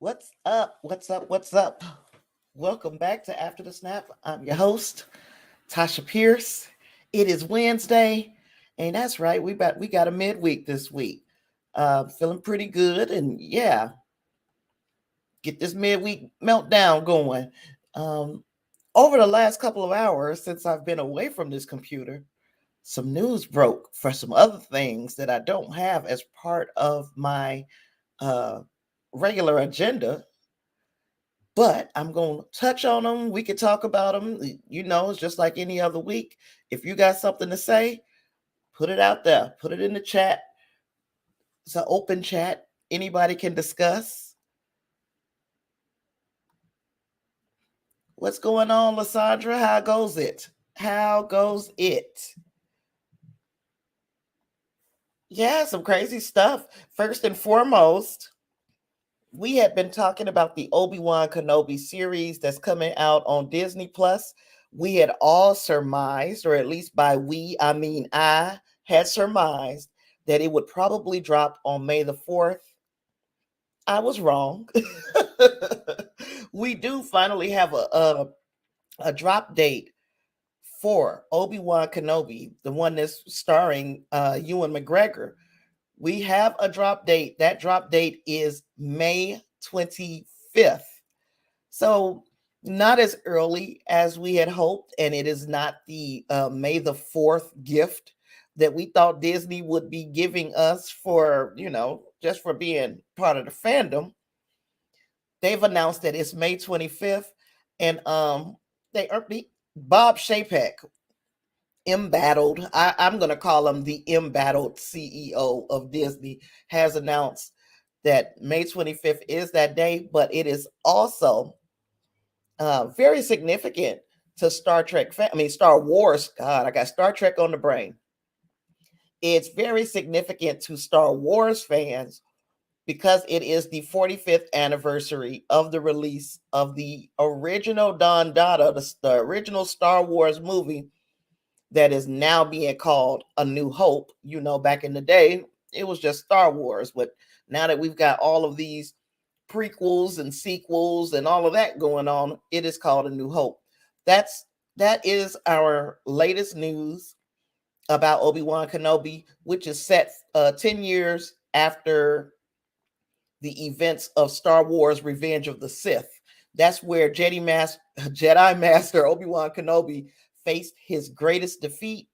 What's up? What's up? What's up? Welcome back to After the Snap. I'm your host, Tasha Pierce. It is Wednesday, and that's right. We got a midweek this week. Feeling pretty good, and yeah, get this midweek meltdown going. Um, Over the last couple of hours since I've been away from this computer, some news broke for some other things that I don't have as part of my uh, regular agenda, but I'm going to touch on them. We can talk about them. It's just like any other week. If you got something to say, put it out there, put it in the chat. It's an open chat. Anybody can discuss. What's going on, Lysandra? How goes it? How goes it? Yeah, some crazy stuff. First and foremost, we had been talking about the Obi-Wan Kenobi series that's coming out on Disney Plus. We had all surmised, or at least by we, I mean I had surmised that it would probably drop on May the 4th. I was wrong. We do finally have a drop date for Obi-Wan Kenobi, the one that's starring Ewan McGregor. We have a drop date. That drop date is May 25th. So, not as early as we had hoped. And it is not the May the 4th gift that we thought Disney would be giving us for, just for being part of the fandom. They've announced that it's May 25th. And they are Bob Chapek, embattled. I'm going to call him the embattled CEO of Disney, has announced that May 25th is that day, but it is also very significant to Star Wars. God, I got Star Trek on the brain. It's very significant to Star Wars fans because it is the 45th anniversary of the release of the original Don Dada, the original Star Wars movie that is now being called A New Hope. Back in the day, it was just Star Wars. But now that we've got all of these prequels and sequels and all of that going on, it is called A New Hope. That is our latest news about Obi-Wan Kenobi, which is set 10 years after the events of Star Wars Revenge of the Sith. That's where Jedi Master Obi-Wan Kenobi faced his greatest defeat,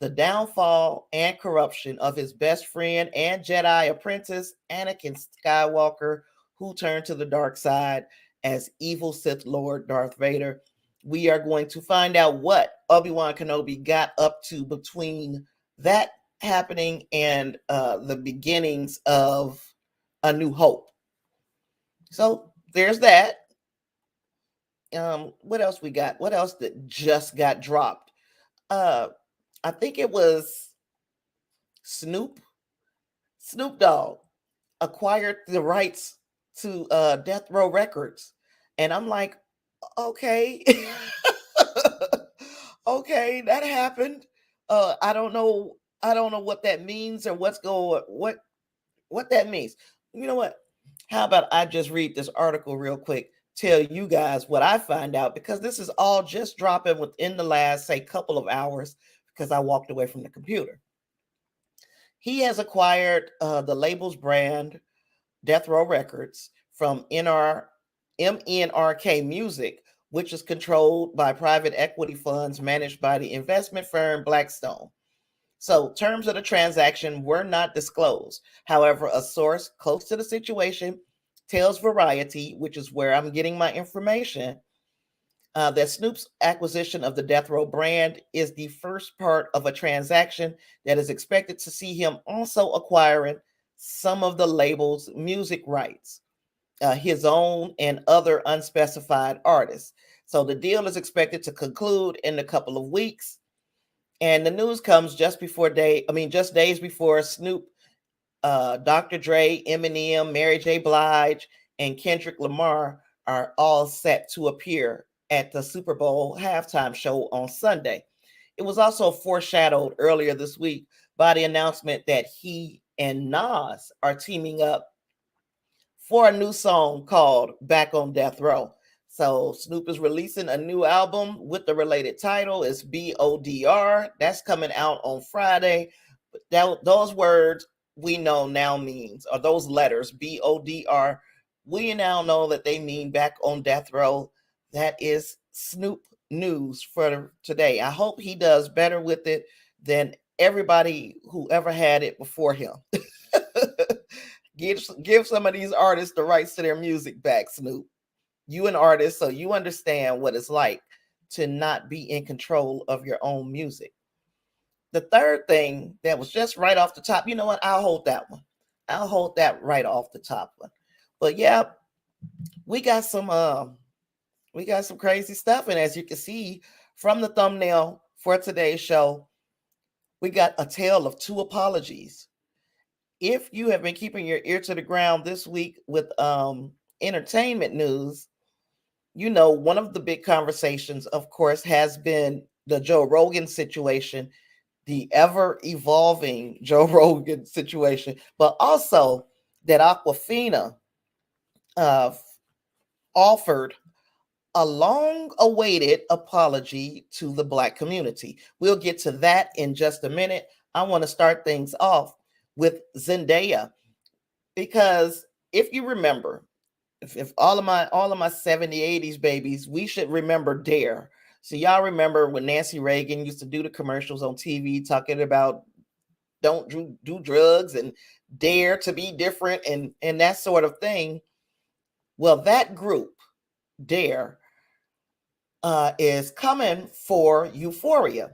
the downfall and corruption of his best friend and Jedi apprentice, Anakin Skywalker, who turned to the dark side as evil Sith Lord Darth Vader. We are going to find out what Obi-Wan Kenobi got up to between that happening and the beginnings of A New Hope. So there's that. What else we got? What else that just got dropped? I think it was Snoop Dogg acquired the rights to Death Row Records. And I'm like, okay. Okay, that happened. I don't know what that means or what that means. You know what? How about I just read this article real quick, tell you guys what I find out, because this is all just dropping within the last, say, couple of hours, because I walked away from the computer. He has acquired the label's brand, Death Row Records, from MNRK Music, which is controlled by private equity funds managed by the investment firm Blackstone. So terms of the transaction were not disclosed. However, a source close to the situation tells Variety, which is where I'm getting my information, that Snoop's acquisition of the Death Row brand is the first part of a transaction that is expected to see him also acquiring some of the label's music rights, his own and other unspecified artists. So the deal is expected to conclude in a couple of weeks. And the news comes just days before Snoop, Dr. Dre, Eminem, Mary J. Blige, and Kendrick Lamar are all set to appear at the Super Bowl halftime show on Sunday. It was also foreshadowed earlier this week by the announcement that he and Nas are teaming up for a new song called Back on Death Row. So Snoop is releasing a new album with the related title. It's BODR. That's coming out on Friday. But those words we know now means, or those letters, BODR, we now know that they mean back on death row. That is Snoop news for today. I hope he does better with it than everybody who ever had it before him. Give some of these artists the rights to their music back, Snoop. You an artist, so you understand what it's like to not be in control of your own music. The third thing that was just right off the top, you know what? I'll hold that one. I'll hold that right off the top one. But yeah, we got some crazy stuff. And as you can see from the thumbnail for today's show, we got a tale of two apologies. If you have been keeping your ear to the ground this week with entertainment news, you know, one of the big conversations, of course, has been the Joe Rogan situation, the ever-evolving Joe Rogan situation, but also that Aquafina offered a long-awaited apology to the Black community. We'll get to that in just a minute. I want to start things off with Zendaya, because if you remember, if all of my 70s, 80s babies, we should remember Dare. So y'all remember when Nancy Reagan used to do the commercials on TV talking about don't do drugs and dare to be different and that sort of thing. Well, that group, Dare, is coming for Euphoria.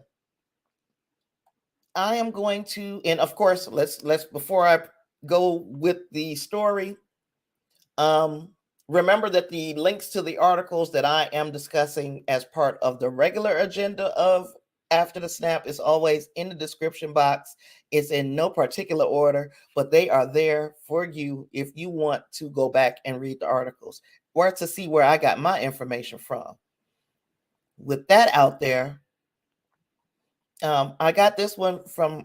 I am going to, and of course, let's before I go with the story, remember that the links to the articles that I am discussing as part of the regular agenda of After the Snap is always in the description box. It's in no particular order, but they are there for you if you want to go back and read the articles or to see where I got my information from. With that out there, I got this one from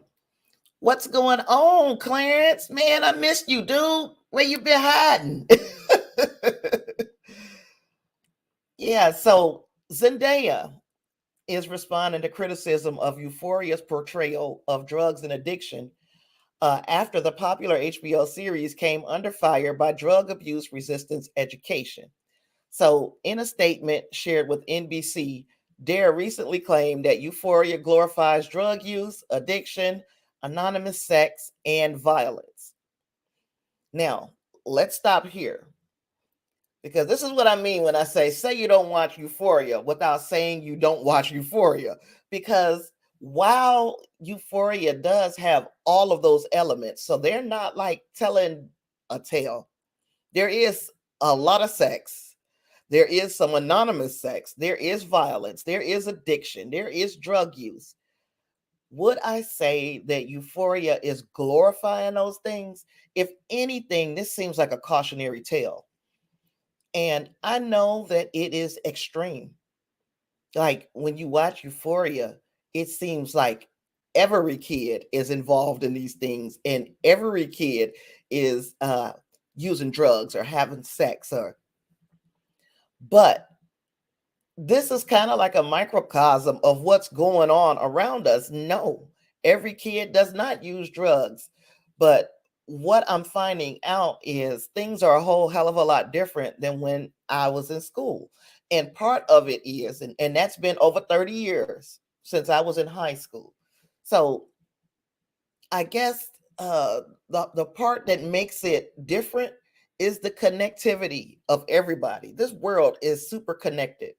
What's Going On, Clarence? Man, I missed you, dude. Where you been hiding? Yeah, so Zendaya is responding to criticism of Euphoria's portrayal of drugs and addiction after the popular HBO series came under fire by drug abuse resistance education. So, in a statement shared with NBC, Dare recently claimed that Euphoria glorifies drug use, addiction, anonymous sex, and violence. Now, let's stop here, because this is what I mean when I say you don't watch Euphoria without saying you don't watch Euphoria. Because while Euphoria does have all of those elements, so they're not like telling a tale. There is a lot of sex. There is some anonymous sex. There is violence. There is addiction. There is drug use. Would I say that Euphoria is glorifying those things? If anything, this seems like a cautionary tale. And I know that it is extreme. Like when you watch Euphoria, it seems like every kid is involved in these things, and every kid is using drugs or having sex, but this is kind of like a microcosm of what's going on around us. No, every kid does not use drugs. But what I'm finding out is things are a whole hell of a lot different than when I was in school. And part of it is, and that's been over 30 years since I was in high school. So I guess the part that makes it different is the connectivity of everybody. This world is super connected.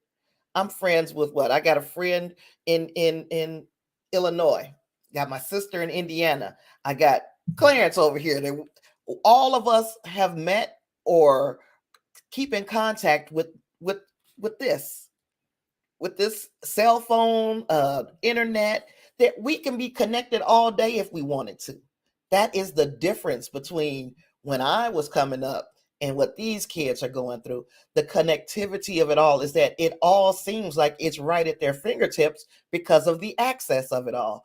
I'm friends with what? I got a friend in Illinois. Got my sister in Indiana. I got Clarence over here. All of us have met or keep in contact with this cell phone, internet, that we can be connected all day if we wanted to. That is the difference between when I was coming up and what these kids are going through. The connectivity of it all is that it all seems like it's right at their fingertips because of the access of it all.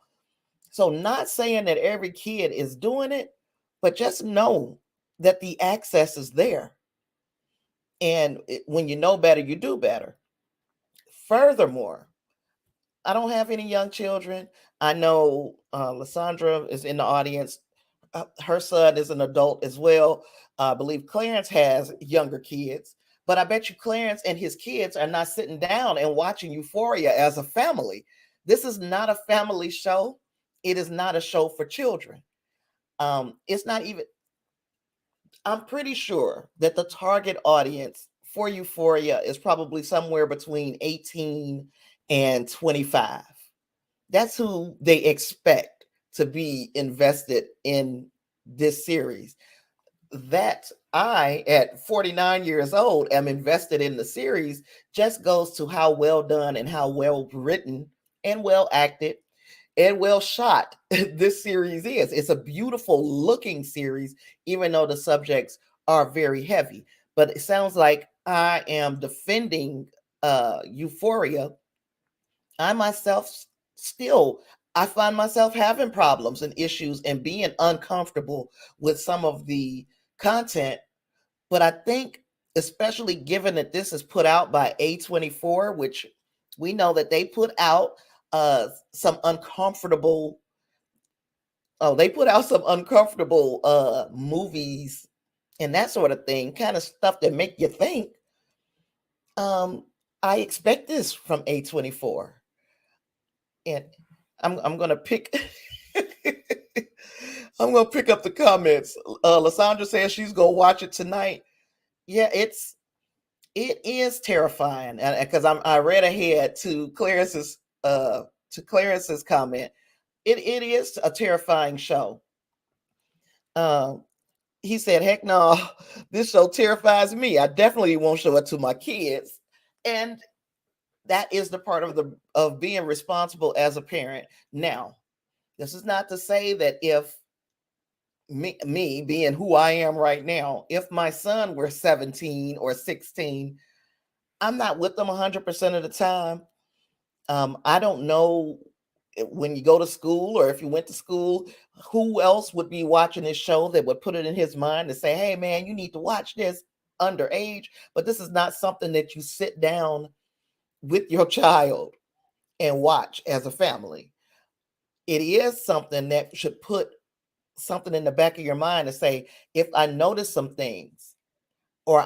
So not saying that every kid is doing it, but just know that the access is there. And when you know better, you do better. Furthermore, I don't have any young children. I know Lysandra is in the audience. Her son is an adult as well. I believe Clarence has younger kids, but I bet you Clarence and his kids are not sitting down and watching Euphoria as a family. This is not a family show. It is not a show for children. It's not even, I'm pretty sure that the target audience for Euphoria is probably somewhere between 18 and 25. That's who they expect to be invested in this series. That I, at 49 years old, am invested in the series just goes to how well done and how well written and well acted and well shot this series is. It's a beautiful looking series, even though the subjects are very heavy. But it sounds like I am defending Euphoria. I myself still, I find myself having problems and issues and being uncomfortable with some of the content. But I think, especially given that this is put out by A24, which we know that they put out some uncomfortable, they put out some uncomfortable movies and that sort of thing, kind of stuff that make you think. I expect this from A24. And I'm gonna pick I'm gonna pick up the comments. Lysandra says she's gonna watch it tonight. Yeah, it is terrifying, because I read ahead to Clarence's comment. It is a terrifying show. He said, "Heck no, this show terrifies me. I definitely won't show it to my kids." And that is the part of being responsible as a parent. Now, this is not to say that if me being who I am right now, if my son were 17 or 16, I'm not with them 100% of the time. I don't know when you go to school or if you went to school, who else would be watching this show that would put it in his mind to say, hey, man, you need to watch this underage. But this is not something that you sit down with your child and watch as a family. It is something that should put something in the back of your mind to say, if I notice some things, or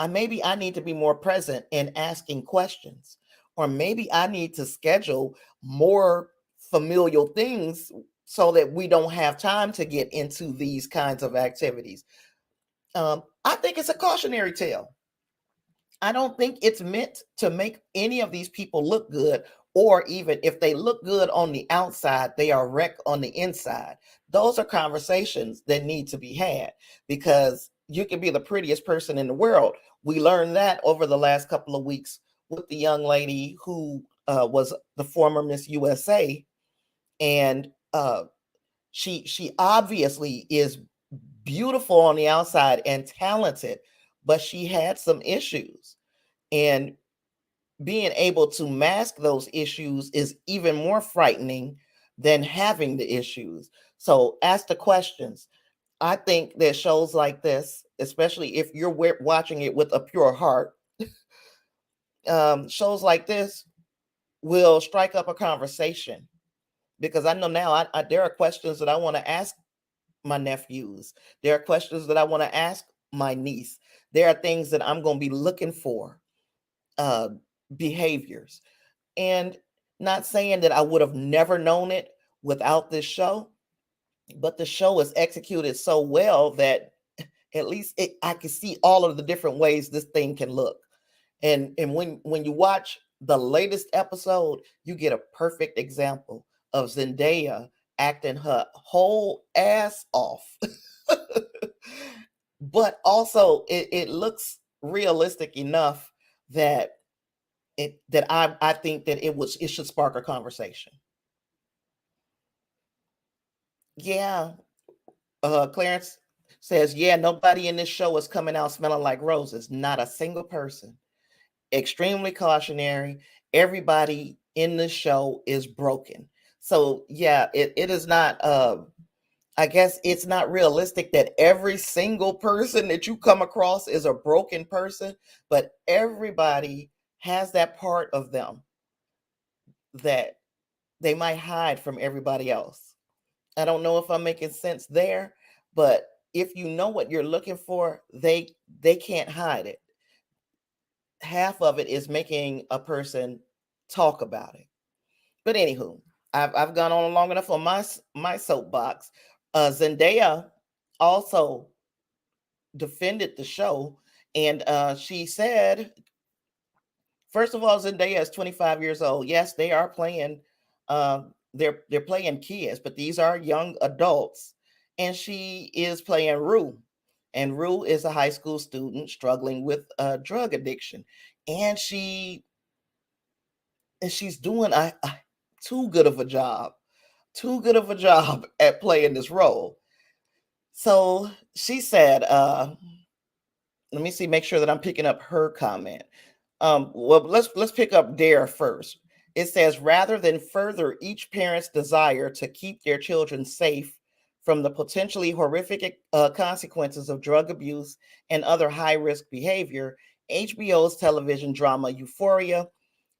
maybe I need to be more present in asking questions, or maybe I need to schedule more familial things so that we don't have time to get into these kinds of activities. I think it's a cautionary tale. I don't think it's meant to make any of these people look good, or even if they look good on the outside, they are wrecked on the inside. Those are conversations that need to be had, because you can be the prettiest person in the world. We learned that over the last couple of weeks with the young lady who was the former Miss USA, and she obviously is beautiful on the outside and talented, but she had some issues. And being able to mask those issues is even more frightening than having the issues. So ask the questions. I think that shows like this, especially if you're watching it with a pure heart, shows like this will strike up a conversation. Because I know now there are questions that I want to ask my nephews. There are questions that I want to ask my niece. There are things that I'm going to be looking for, behaviors. And not saying that I would have never known it without this show, but the show is executed so well that at least I can see all of the different ways this thing can look. And when you watch the latest episode, you get a perfect example of Zendaya acting her whole ass off. But also it looks realistic enough that I think that it should spark a conversation. Yeah. Clarence says, yeah, nobody in this show is coming out smelling like roses. Not a single person. Extremely cautionary. Everybody in this show is broken. So yeah, it is not I guess it's not realistic that every single person that you come across is a broken person, but everybody has that part of them that they might hide from everybody else. I don't know if I'm making sense there, but if you know what you're looking for, they can't hide it. Half of it is making a person talk about it. But anywho, I've gone on long enough on my soapbox. Zendaya also defended the show, and she said, first of all, Zendaya is 25 years old. Yes, they are playing, they're playing kids, but these are young adults, and she is playing Rue, and Rue is a high school student struggling with drug addiction, and she's doing a too good of a job, too good of a job at playing this role. So she said, let me see, make sure that I'm picking up her comment. Well, let's pick up Dare first. It says, rather than further each parent's desire to keep their children safe from the potentially horrific consequences of drug abuse and other high-risk behavior, HBO's television drama Euphoria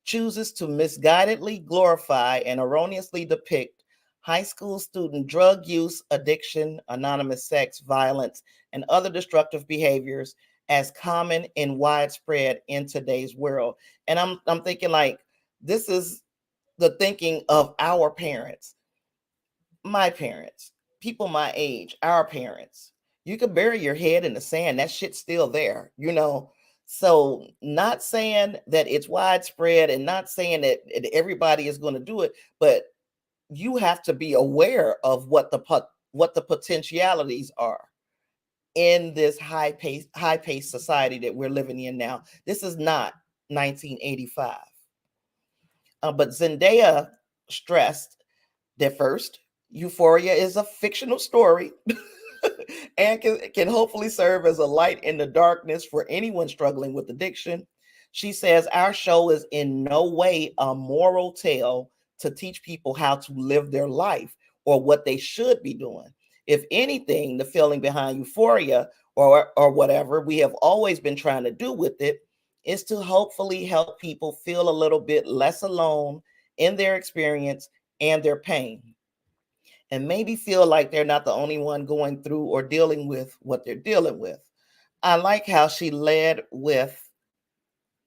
chooses to misguidedly glorify and erroneously depict high school student drug use, addiction, anonymous sex, violence, and other destructive behaviors as common and widespread in today's world. And I'm thinking, like, this is the thinking of our parents, my parents, people my age, our parents. You could bury your head in the sand, that shit's still there, you know. So, not saying that it's widespread and not saying that everybody is going to do it, but you have to be aware of what the potentialities are in this high paced society that we're living in now. This is not 1985. But Zendaya stressed that first, Euphoria is a fictional story and can hopefully serve as a light in the darkness for anyone struggling with addiction. She says our show is in no way a moral tale to teach people how to live their life or what they should be doing. If anything, the feeling behind Euphoria or whatever we have always been trying to do with it is to hopefully help people feel a little bit less alone in their experience and their pain, and maybe feel like they're not the only one going through or dealing with what they're dealing with. I like how she led with,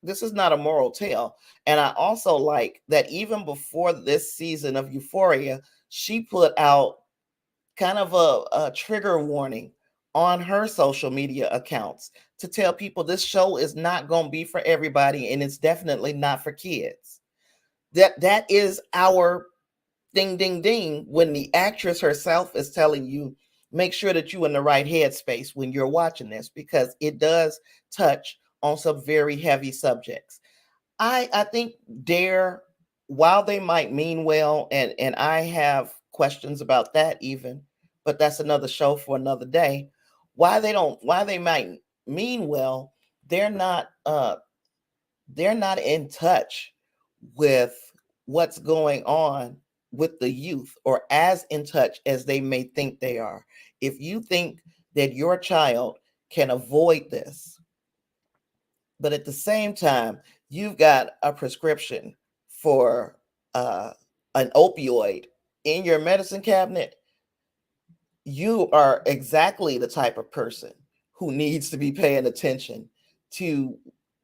this is not a moral tale. And I also like that even before this season of Euphoria, she put out kind of a trigger warning on her social media accounts to tell people this show is not going to be for everybody, and it's definitely not for kids. That is our ding ding ding when the actress herself is telling you, make sure that you're in the right headspace when you're watching this, because it does touch on some very heavy subjects. I think Dare, while they might mean well, and I have questions about that even, but that's another show for another day. Why they might mean well, they're not they're not in touch with what's going on with the youth, or as in touch as they may think they are. If you think that your child can avoid this, but at the same time, you've got a prescription for an opioid in your medicine cabinet, you are exactly the type of person who needs to be paying attention to,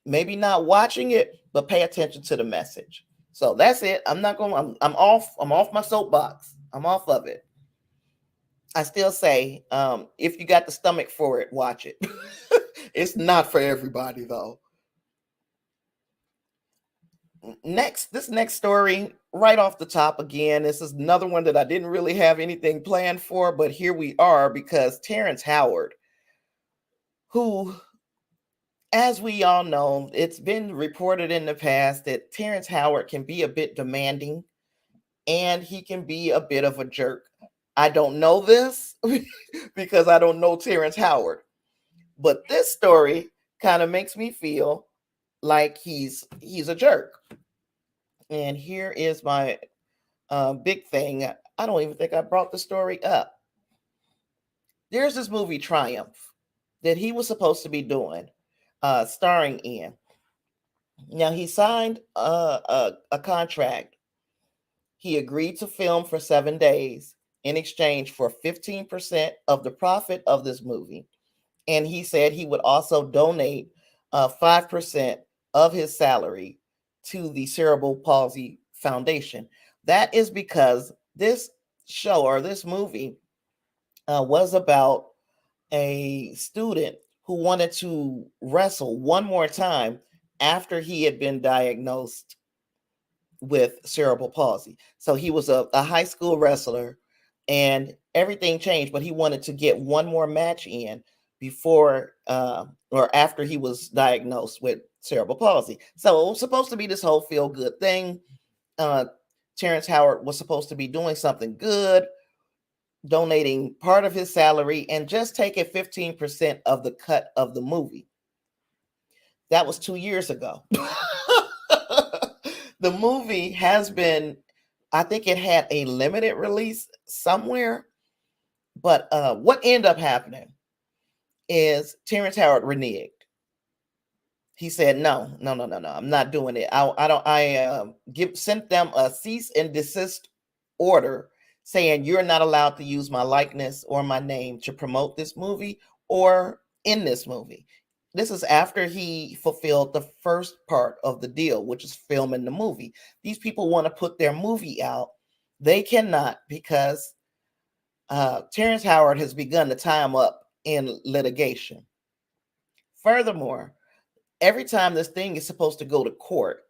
maybe not watching it, but pay attention to the message. So that's it. I'm not going, I'm off my soapbox. I'm off of it. I still say, if you got the stomach for it, watch it. It's not for everybody though. This next story, right off the top again, this is another one that I didn't really have anything planned for, but here we are, because Terence Howard, who, as we all know, it's been reported in the past that Terence Howard can be a bit demanding and he can be a bit of a jerk. I don't know this because I don't know Terence Howard, but this story kind of makes me feel like he's a jerk. And here is my big thing. I don't even think I brought the story up. There's this movie Triumph that he was supposed to be doing, starring in. Now he signed a contract. He agreed to film for 7 days in exchange for 15% of the profit of this movie. And he said he would also donate 5% of his salary to the Cerebral Palsy Foundation. That is because this show or this movie was about a student who wanted to wrestle one more time after he had been diagnosed with cerebral palsy. So he was a high school wrestler and everything changed, but he wanted to get one more match in before or after he was diagnosed with cerebral palsy. So it was supposed to be this whole feel good thing. Uh, Terence Howard was supposed to be doing something good, donating part of his salary and just taking 15% of the cut of the movie. That was 2 years ago. The movie has been, I think it had a limited release somewhere, but what ended up happening is Terrence Howard reneged. He said, no, I'm not doing it. I sent them a cease and desist order saying you're not allowed to use my likeness or my name to promote this movie or in this movie. This is after he fulfilled the first part of the deal, which is filming the movie. These people want to put their movie out. They cannot because Terrence Howard has begun to tie him up in litigation. Furthermore, every time this thing is supposed to go to court,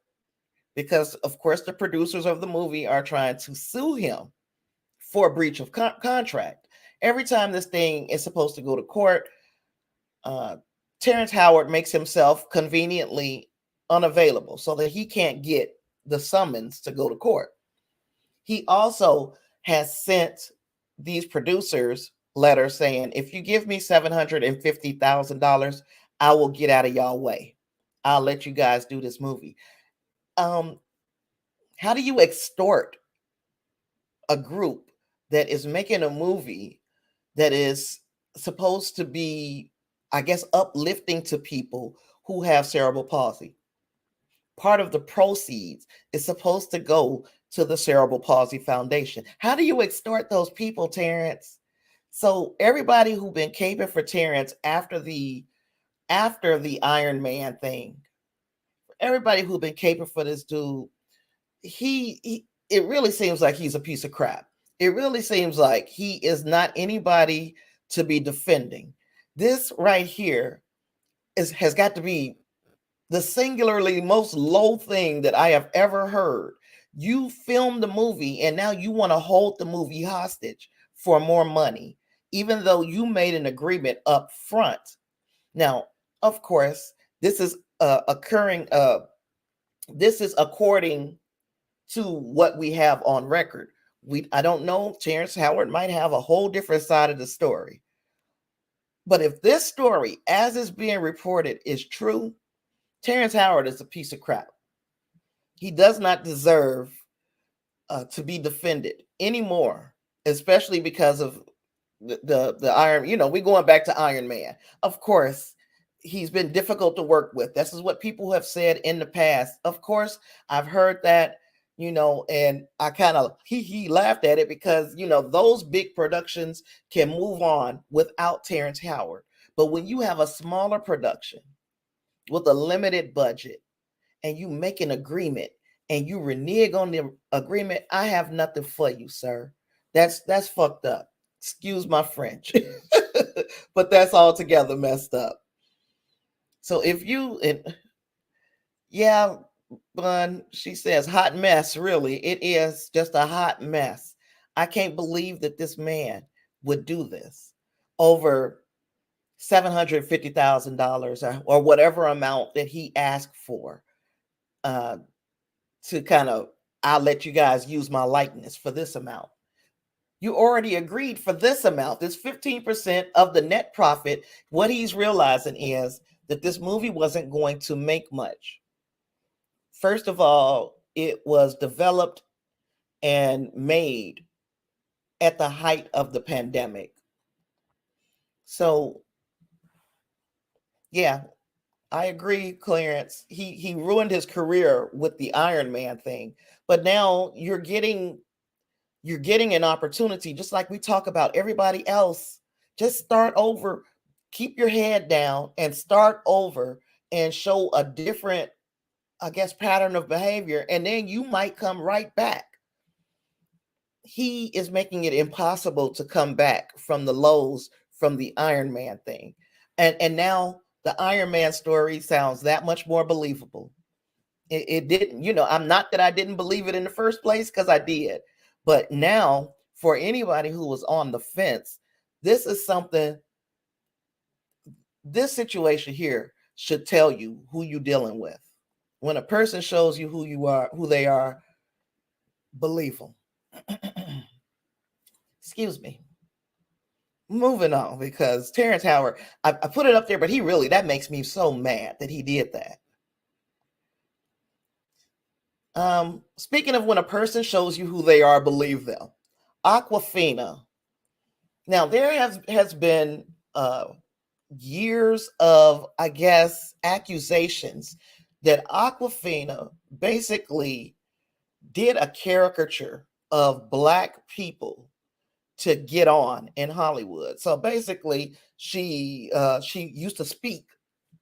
because of course the producers of the movie are trying to sue him for breach of contract. Every time this thing is supposed to go to court, Terrence Howard makes himself conveniently unavailable so that he can't get the summons to go to court. He also has sent these producers letters saying, if you give me $750,000, I will get out of y'all way. I'll let you guys do this movie. How do you extort a group that is making a movie that is supposed to be, I guess, uplifting to people who have cerebral palsy? Part of the proceeds is supposed to go to the Cerebral Palsy Foundation. How do you extort those people, Terrence? So everybody who's been caping for Terrence after the Iron Man thing, everybody who's been caping for this dude, it really seems like he's a piece of crap. It really seems like he is not anybody to be defending. This right here has got to be the singularly most low thing that I have ever heard. You filmed the movie and now you want to hold the movie hostage for more money, even though you made an agreement up front. Now, of course, this is occurring. This is according to what we have on record. I don't know. Terrence Howard might have a whole different side of the story. But if this story, as is being reported, is true, Terrence Howard is a piece of crap. He does not deserve to be defended anymore, especially because of the Iron. We're going back to Iron Man. Of course, he's been difficult to work with. This is what people have said in the past. Of course, I've heard that, and I kind of he laughed at it because those big productions can move on without Terrence Howard. But when you have a smaller production with a limited budget and you make an agreement and you renege on the agreement, I have nothing for you, sir. That's fucked up. Excuse my French. But that's altogether messed up. So yeah, Bun, she says, hot mess, really. It is just a hot mess. I can't believe that this man would do this over $750,000 or whatever amount that he asked for to kind of, I'll let you guys use my likeness for this amount. You already agreed for this amount. This 15% of the net profit. What he's realizing is that this movie wasn't going to make much. First of all, it was developed and made at the height of the pandemic. So yeah, I agree, Clarence. He ruined his career with the Iron Man thing, but now you're getting an opportunity, just like we talk about everybody else. Just start over, keep your head down, and start over, and show a different, I guess, pattern of behavior, and then you might come right back. He is making it impossible to come back from the lows from the Iron Man thing. And now the Iron Man story sounds that much more believable. It didn't, I'm not that I didn't believe it in the first place, because I did. But now, for anybody who was on the fence, this is something, this situation here should tell you who you're dealing with. When a person shows you who they are, believe them. Excuse me. Moving on, because Terence Howard, I put it up there, but that makes me so mad that he did that. Speaking of when a person shows you who they are, believe them. Aquafina. Now, there has been years of, I guess, accusations that Aquafina basically did a caricature of Black people to get on in Hollywood. So basically, she used to speak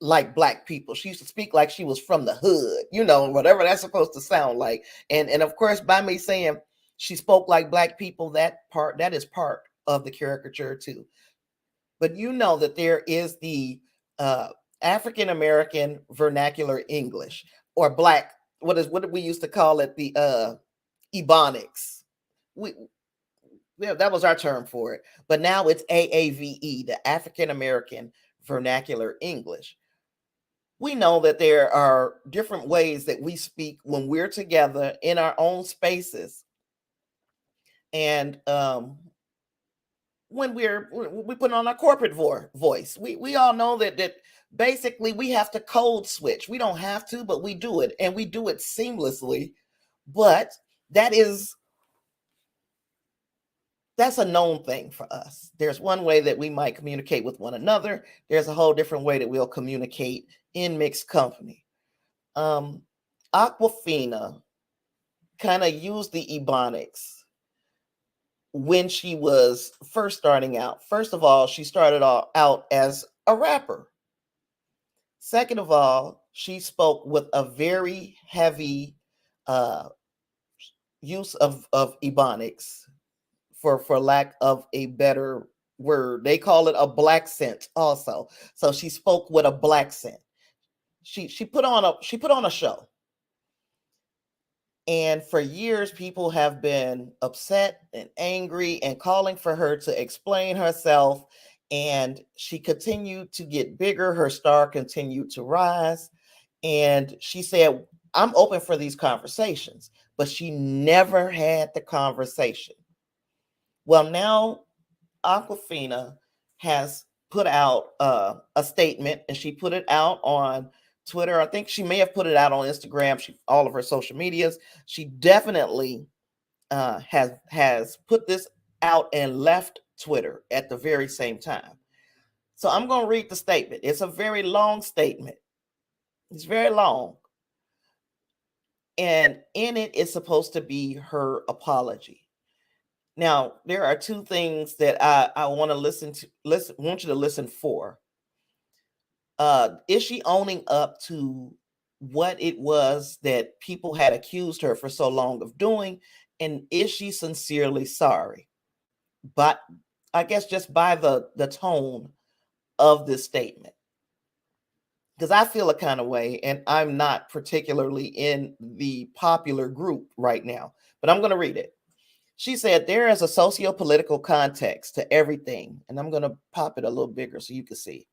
like Black people. She used to speak like she was from the hood, whatever that's supposed to sound like. And of course, by me saying she spoke like Black people, that is part of the caricature too. But you know that there is the African American vernacular English, or Black. What did we used to call it? The Ebonics. Yeah, that was our term for it. But now it's AAVE, the African American Vernacular English. We know that there are different ways that we speak when we're together in our own spaces. And when we put on our corporate voice, we all know that basically we have to code switch. We don't have to, but we do it, and we do it seamlessly. But that's a known thing for us. There's one way that we might communicate with one another. There's a whole different way that we'll communicate in mixed company. Aquafina kind of used the Ebonics when she was first starting out. First of all, she started out as a rapper. Second of all, she spoke with a very heavy use of Ebonics, for lack of a better word. They call it a Black scent also. So she spoke with a Black scent. She put on a show. And for years, people have been upset and angry and calling for her to explain herself. And she continued to get bigger. Her star continued to rise. And she said, I'm open for these conversations. But she never had the conversation. Well, now Aquafina has put out a statement, and she put it out on Twitter. I think she may have put it out on Instagram. All of her social medias. She definitely has put this out and left Twitter at the very same time. So I'm going to read the statement. It's a very long statement. It's very long. And in it is supposed to be her apology. Now, there are two things that I want want you to listen for. Is she owning up to what it was that people had accused her for so long of doing? And is she sincerely sorry? But I guess just by the tone of this statement. Because I feel a kind of way, and I'm not particularly in the popular group right now, but I'm going to read it. She said, there is a socio-political context to everything. And I'm going to pop it a little bigger so you can see.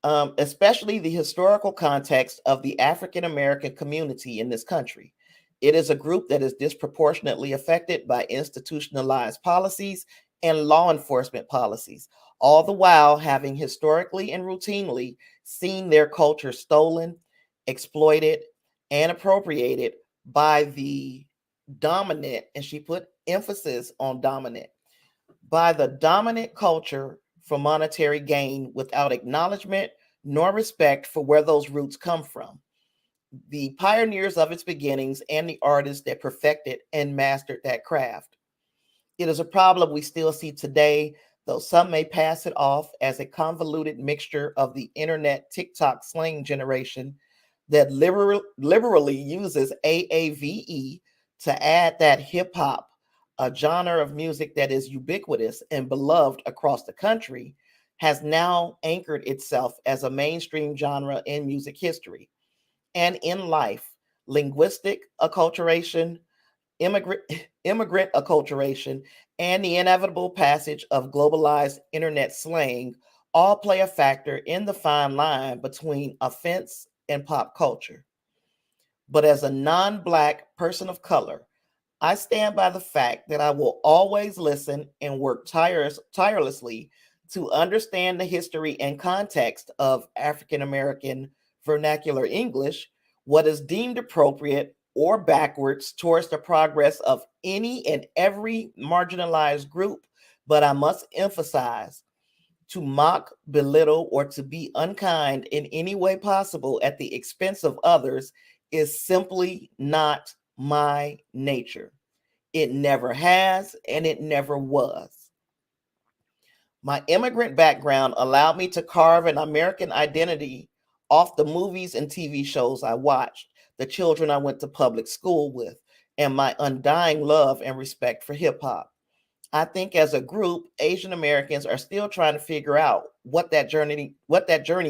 Especially the historical context of the African American community in this country. It is a group that is disproportionately affected by institutionalized policies and law enforcement policies, all the while having historically and routinely seen their culture stolen, exploited, and appropriated by the dominant, and she put emphasis on dominant, by the dominant culture for monetary gain without acknowledgement nor respect for where those roots come from, the pioneers of its beginnings, and the artists that perfected and mastered that craft. It is a problem we still see today, though some may pass it off as a convoluted mixture of the internet TikTok slang generation that liberally uses AAVE to add that hip hop, a genre of music that is ubiquitous and beloved across the country, has now anchored itself as a mainstream genre in music history and in life. Linguistic acculturation, immigrant immigrant acculturation, and the inevitable passage of globalized internet slang all play a factor in the fine line between offense and pop culture. But as a non-black person of color, I stand by the fact that I will always listen and work tirelessly to understand the history and context of African American vernacular English, what is deemed appropriate or backwards towards the progress of any and every marginalized group. But I must emphasize, to mock, belittle, or to be unkind in any way possible at the expense of others is simply not my nature. It never has, and it never was. My immigrant background allowed me to carve an American identity off the movies and TV shows I watched, the children I went to public school with, and my undying love and respect for hip hop. I think as a group, Asian Americans are still trying to figure out what that journey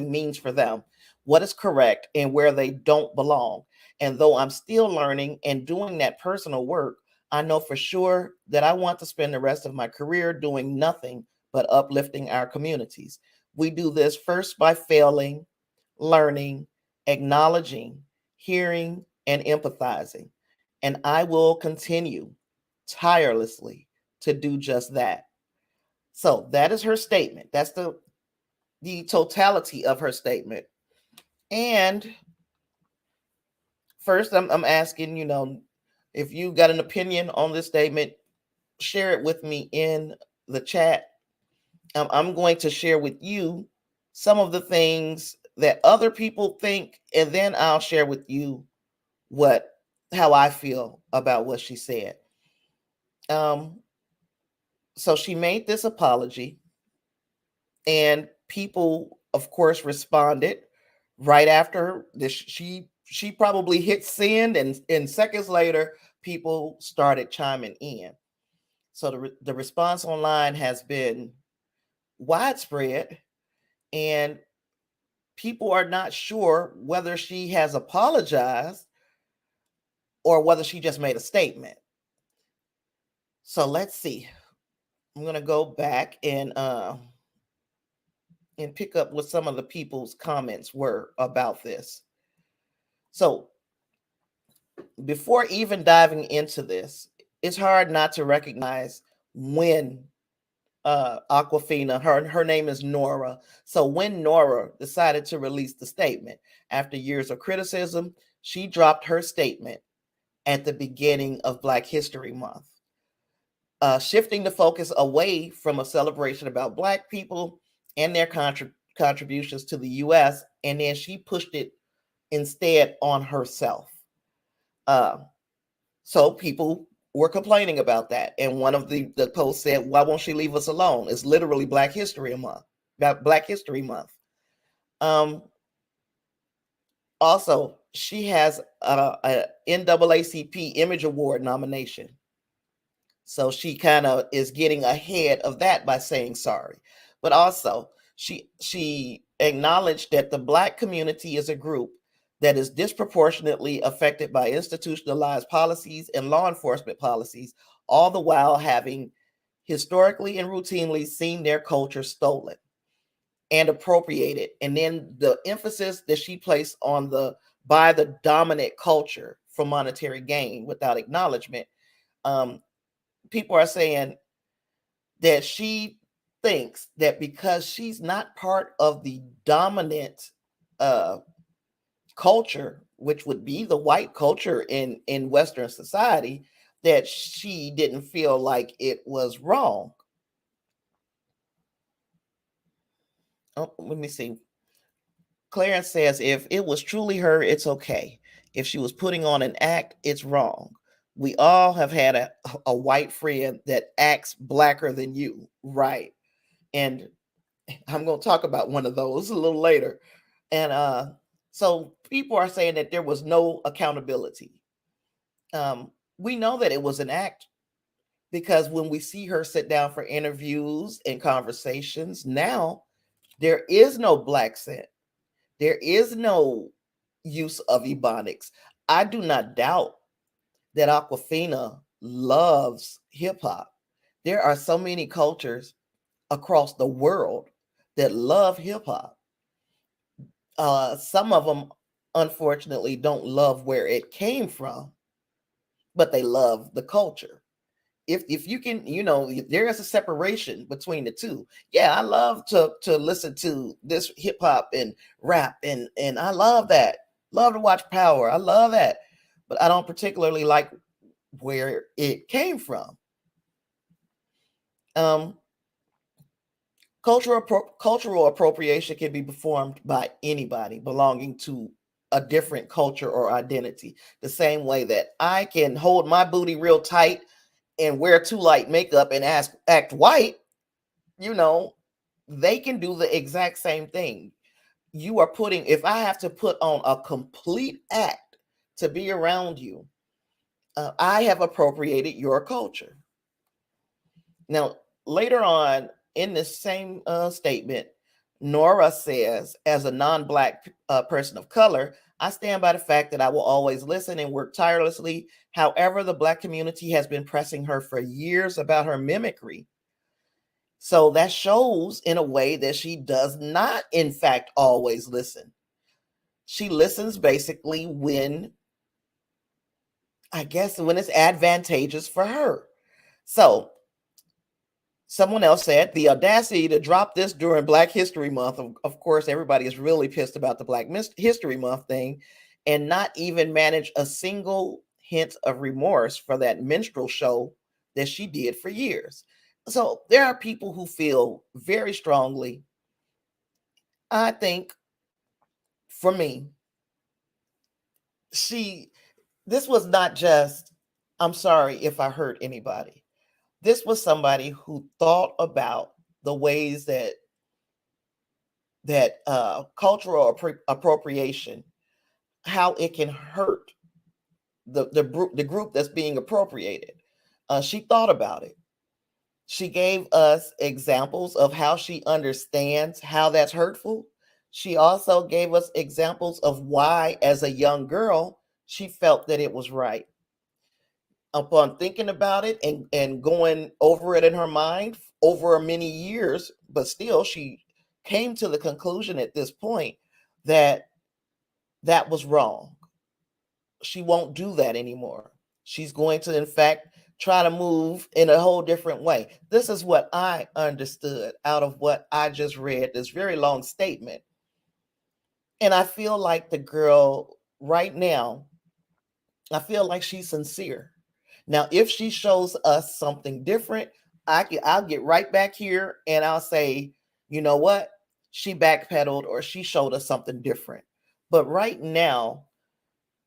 means for them, what is correct and where they don't belong. And though I'm still learning and doing that personal work, I know for sure that I want to spend the rest of my career doing nothing but uplifting our communities. We do this first by failing, learning, acknowledging, hearing, and empathizing. And I will continue tirelessly to do just that. So that is her statement. That's the totality of her statement. And first, I'm asking, if you got an opinion on this statement, share it with me in the chat. I'm going to share with you some of the things that other people think, and then I'll share with you what how I feel about what she said. Um, so she made this apology, and people, of course, responded right after this. She probably hit send, and seconds later, people started chiming in. So the response online has been widespread, and people are not sure whether she has apologized or whether she just made a statement. So let's see. I'm gonna go back and pick up what some of the people's comments were about this. So before even diving into this, it's hard not to recognize when Aquafina, her name is Nora. So when Nora decided to release the statement after years of criticism, she dropped her statement at the beginning of Black History Month, shifting the focus away from a celebration about Black people and their contributions to the U.S., and then she pushed it instead on herself. Uh, so people were complaining about that, and one of the posts said, "Why won't she leave us alone?" It's literally Black History Month. Black History Month. Um, Also, she has a NAACP Image Award nomination. So she kind of is getting ahead of that by saying sorry. But also, she acknowledged that the Black community is a group that is disproportionately affected by institutionalized policies and law enforcement policies, all the while having historically and routinely seen their culture stolen and appropriated. And then the emphasis that she placed on the by the dominant culture for monetary gain without acknowledgement. Um, People are saying that she thinks that because she's not part of the dominant uh, culture, which would be the white culture in Western society, that she didn't feel like it was wrong. Oh, let me see. Clarence says, if it was truly her, it's okay. If she was putting on an act, it's wrong. We all have had a white friend that acts blacker than you, right? And I'm going to talk about one of those a little later. And so people are saying that there was no accountability. We know that it was an act because when we see her sit down for interviews and conversations, now there is no black scent. There is no use of ebonics. I do not doubt that Aquafina loves hip hop. There are so many cultures across the world that love hip hop. Some of them, unfortunately, don't love where it came from, but they love the culture. If you can, there is a separation between the two. Yeah, I love to listen to this hip hop and rap, and I love that. Love to watch Power. I love that, but I don't particularly like where it came from. Um, cultural appropriation can be performed by anybody belonging to a different culture or identity. The same way that I can hold my booty real tight and wear too light makeup and act white, they can do the exact same thing. You are putting, if I have to put on a complete act to be around you, I have appropriated your culture. Now, later on in this same statement, Nora says, as a non-Black person of color, I stand by the fact that I will always listen and work tirelessly. However, the Black community has been pressing her for years about her mimicry. So that shows in a way that she does not, in fact, always listen. She listens basically when, I guess, when it's advantageous for her. So someone else said, the audacity to drop this during Black History Month. Of course, everybody is really pissed about the Black History Month thing, and not even manage a single hint of remorse for that minstrel show that she did for years. So there are people who feel very strongly. I think, for me, this was not just, I'm sorry if I hurt anybody. This was somebody who thought about the ways that cultural appropriation, how it can hurt the group that's being appropriated. She thought about it. She gave us examples of how she understands how that's hurtful. She also gave us examples of why, as a young girl, she felt that it was right. Upon thinking about it and going over it in her mind over many years, but still she came to the conclusion at this point that that was wrong. She won't do that anymore. She's going to, in fact, try to move in a whole different way. This is what I understood out of what I just read, this very long statement. And I feel like the girl right now, I feel like she's sincere. Now, if she shows us something different, I'll get right back here and I'll say, you know what? She backpedaled or she showed us something different. But right now,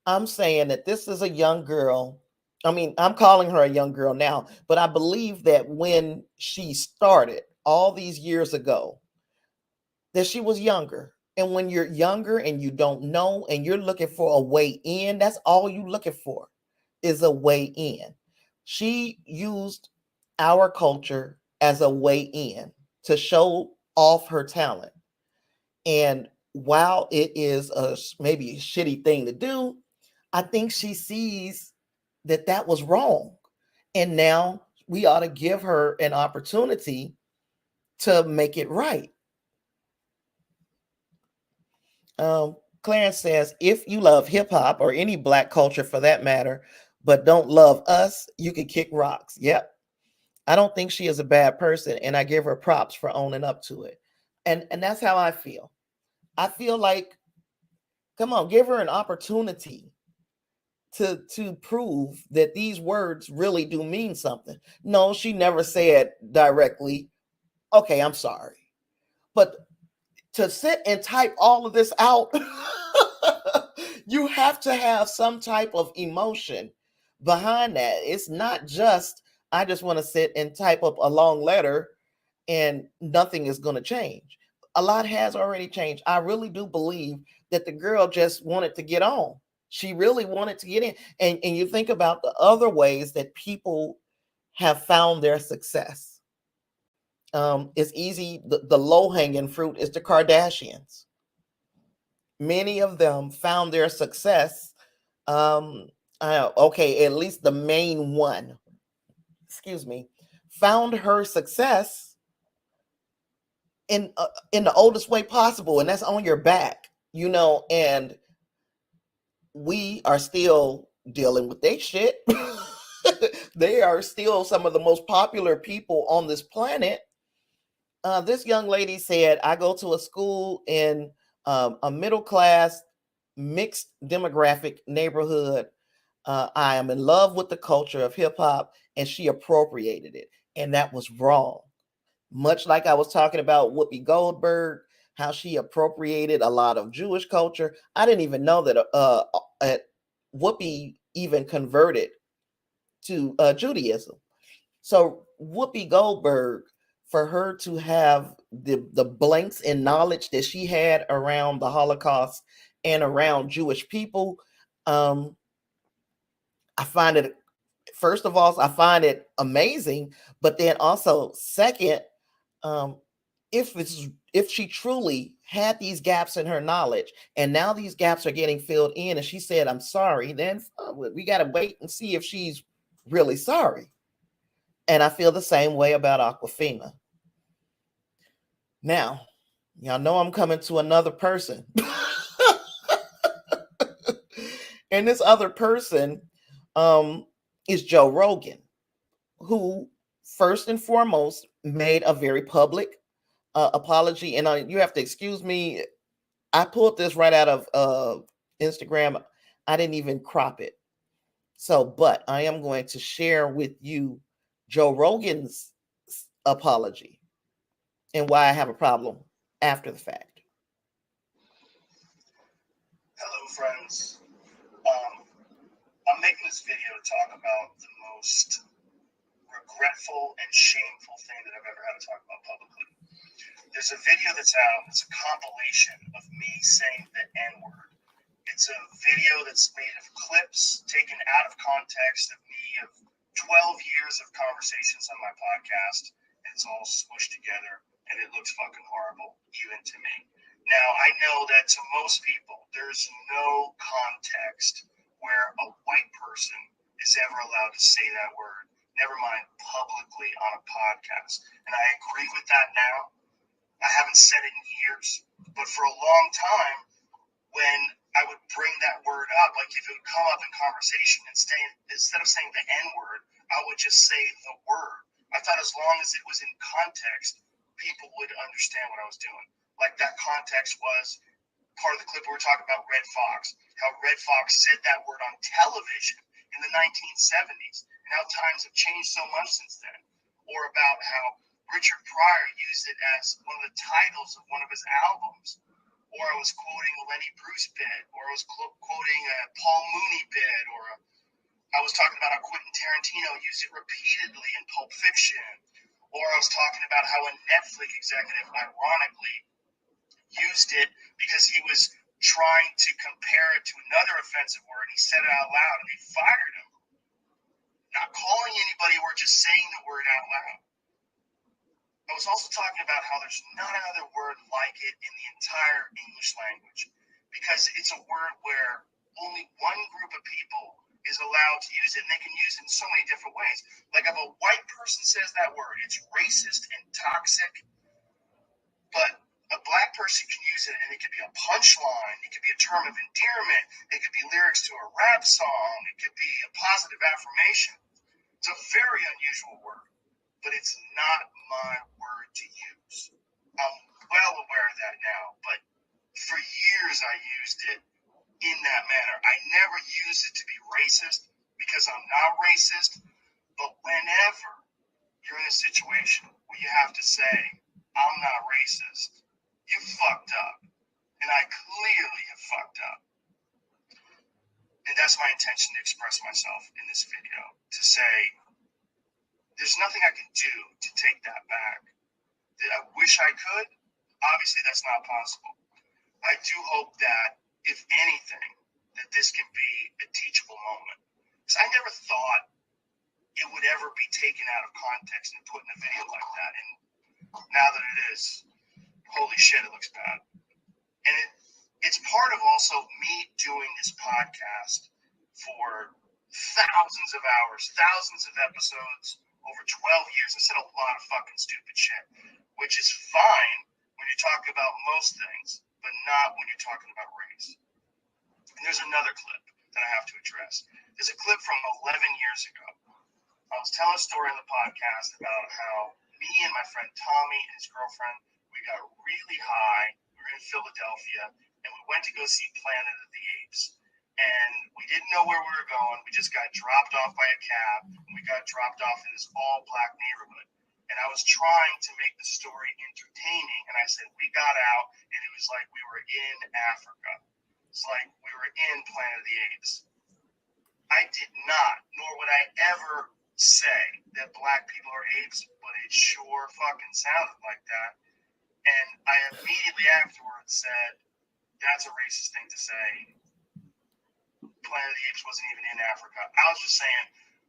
I'm saying that this is a young girl. I mean, I'm calling her a young girl now, but I believe that when she started all these years ago, that she was younger. And when you're younger and you don't know and you're looking for a way in, that's all you're looking for is a way in. She used our culture as a way in to show off her talent. And while it is maybe a shitty thing to do, I think she sees that that was wrong. And now we ought to give her an opportunity to make it right. Clarence says, if you love hip hop or any Black culture for that matter, but don't love us, you can kick rocks. Yep. I don't think she is a bad person, and I give her props for owning up to it. And that's how I feel. I feel like, come on, give her an opportunity to prove that these words really do mean something. No, she never said directly, okay, I'm sorry. But To sit and type all of this out, you have to have some type of emotion behind that. It's not just, I just want to sit and type up a long letter and nothing is going to change. A lot has already changed. I really do believe that the girl just wanted to get on. She really wanted to get in. And you think about the other ways that people have found their success. It's easy. The low-hanging fruit is the Kardashians. Many of them found their success. Okay, at least the main one, excuse me, found her success in the oldest way possible, and that's on your back, and we are still dealing with their shit. They are still some of the most popular people on this planet. This young lady said, I go to a school in a middle class, mixed demographic neighborhood. I am in love with the culture of hip hop, and she appropriated it. And that was wrong. Much like I was talking about Whoopi Goldberg, how she appropriated a lot of Jewish culture. I didn't even know that Whoopi even converted to Judaism. So Whoopi Goldberg, for her to have the blanks in knowledge that she had around the Holocaust and around Jewish people, I find it, first of all, I find it amazing. But then also, second, um, if she truly had these gaps in her knowledge, and now these gaps are getting filled in, and she said, "I'm sorry," then we got to wait and see if she's really sorry. And I feel the same way about Aquafina. Now, y'all know I'm coming to another person. And this other person is Joe Rogan, who first and foremost made a very public apology. And you have to excuse me. I pulled this right out of Instagram. I didn't even crop it. So, but I am going to share with you Joe Rogan's apology and why I have a problem after the fact. Hello, friends. I'm making this video to talk about the most regretful and shameful thing that I've ever had to talk about publicly. There's a video that's out. It's a compilation of me saying the N-word. It's a video that's made of clips taken out of context of me of 12 years of conversations on my podcast. And it's all smushed together, and it looks fucking horrible, even to me. Now, I know that to most people, there's no context where a white person is ever allowed to say that word, never mind publicly on a podcast. And I agree with that now. I haven't said it in years, but for a long time, when I would bring that word up, like if it would come up in conversation, instead of saying the N-word, I would just say the word. I thought as long as it was in context, people would understand what I was doing. Like that context was part of the clip we were talking about Red Fox, how Red Fox said that word on television in the 1970s, and how times have changed so much since then. Or about how Richard Pryor used it as one of the titles of one of his albums. Or I was quoting a Lenny Bruce bit, or I was quoting a Paul Mooney bit, or I was talking about how Quentin Tarantino used it repeatedly in Pulp Fiction, or I was talking about how a Netflix executive, ironically, used it because he was trying to compare it to another offensive word. He said it out loud, and they fired him. Not calling anybody, we're just saying the word out loud. I was also talking about how there's not another word like it in the entire English language, because it's a word where only one group of people is allowed to use it, and they can use it in so many different ways. Like if a white person says that word, it's racist and toxic, but a black person can use it, and it could be a punchline, it could be a term of endearment, it could be lyrics to a rap song, it could be a positive affirmation. It's a very unusual word, but it's not my word to use. I'm well aware of that now, but for years I used it in that manner. I never used it to be racist because I'm not racist, but whenever you're in a situation where you have to say, I'm not racist, you fucked there's nothing I can do to take that back. I wish I could. Obviously, that's not possible. I do hope that, if anything, that this can be a teachable moment. Because I never thought it would ever be taken out of context and put in a video like that. And now that it is, holy shit, it looks bad. And it's part of also me doing this podcast for thousands of hours, thousands of episodes, over 12 years. I said a lot of fucking stupid shit, which is fine when you talk about most things, but not when you're talking about race. And there's another clip that I have to address. There's a clip from 11 years ago. I was telling a story on the podcast about how me and my friend Tommy and his girlfriend, we got really high. We were in Philadelphia, and we went to go see Planet of the Apes. And we didn't know where we were going. We just got dropped off by a cab. And we got dropped off in this all-black neighborhood. And I was trying to make the story entertaining. And I said, we got out, and it was like we were in Africa. It's like we were in Planet of the Apes. I did not, nor would I ever say that black people are apes, but it sure fucking sounded like that. And I immediately afterwards said, that's a racist thing to say. Planet of the Apes wasn't even in Africa. I was just saying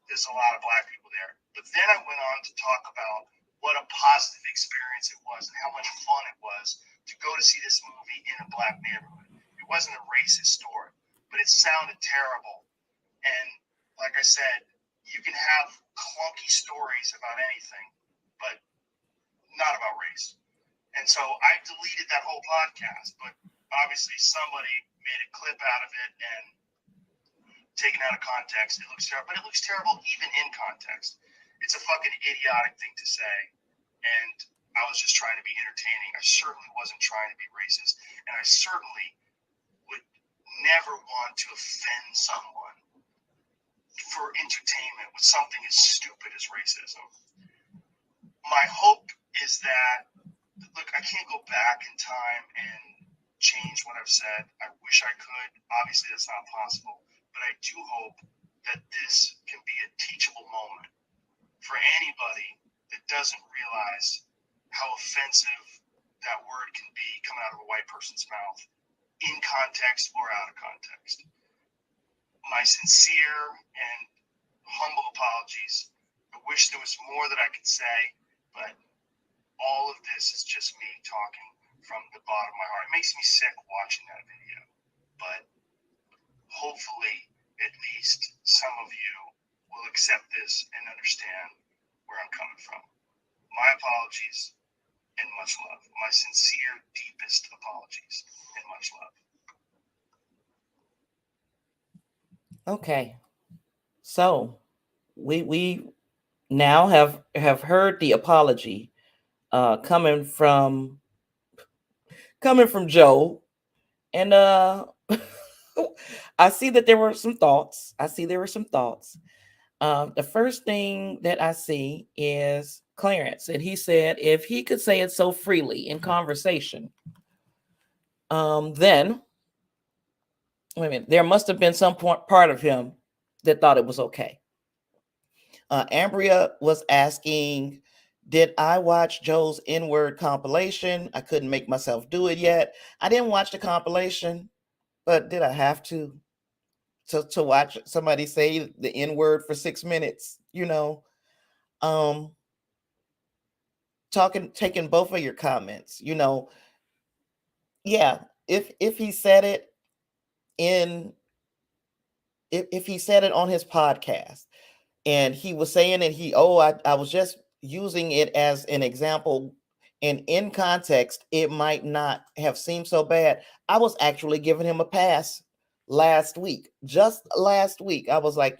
there's a lot of black people there. But then I went on to talk about what a positive experience it was and how much fun it was to go to see this movie in a black neighborhood. It wasn't a racist story, but it sounded terrible. And like I said, you can have clunky stories about anything, but not about race. And so I deleted that whole podcast, but obviously somebody made a clip out of it and taken out of context. It looks terrible, but it looks terrible even in context. It's a fucking idiotic thing to say, and I was just trying to be entertaining. I certainly wasn't trying to be racist, and I certainly would never want to offend someone for entertainment with something as stupid as racism. My hope is that, look, I can't go back in time and change what I've said. I wish I could. Obviously, that's not possible. But I do hope that this can be a teachable moment for anybody that doesn't realize how offensive that word can be coming out of a white person's mouth, in context or out of context. My sincere and humble apologies. I wish there was more that I could say, but all of this is just me talking from the bottom of my heart. It makes me sick watching that video, but hopefully at least some of you will accept this and understand where I'm coming from. My apologies and much love. My sincere, deepest apologies and much love. Okay, so we now have heard the apology coming from Joe, and I see that there were some thoughts. The first thing that I see is Clarence, and he said if he could say it so freely in conversation, then wait a minute, there must have been some part of him that thought it was okay. Ambria was asking, did I watch Joe's N-word compilation? I couldn't make myself do it yet. I didn't watch the compilation, but did I have to watch somebody say the N-word for 6 minutes? Taking both of your comments, yeah, if he said it if he said it on his podcast and he was saying it, I was just using it as an example, and in context it might not have seemed so bad. I was actually giving him a pass just last week. I was like,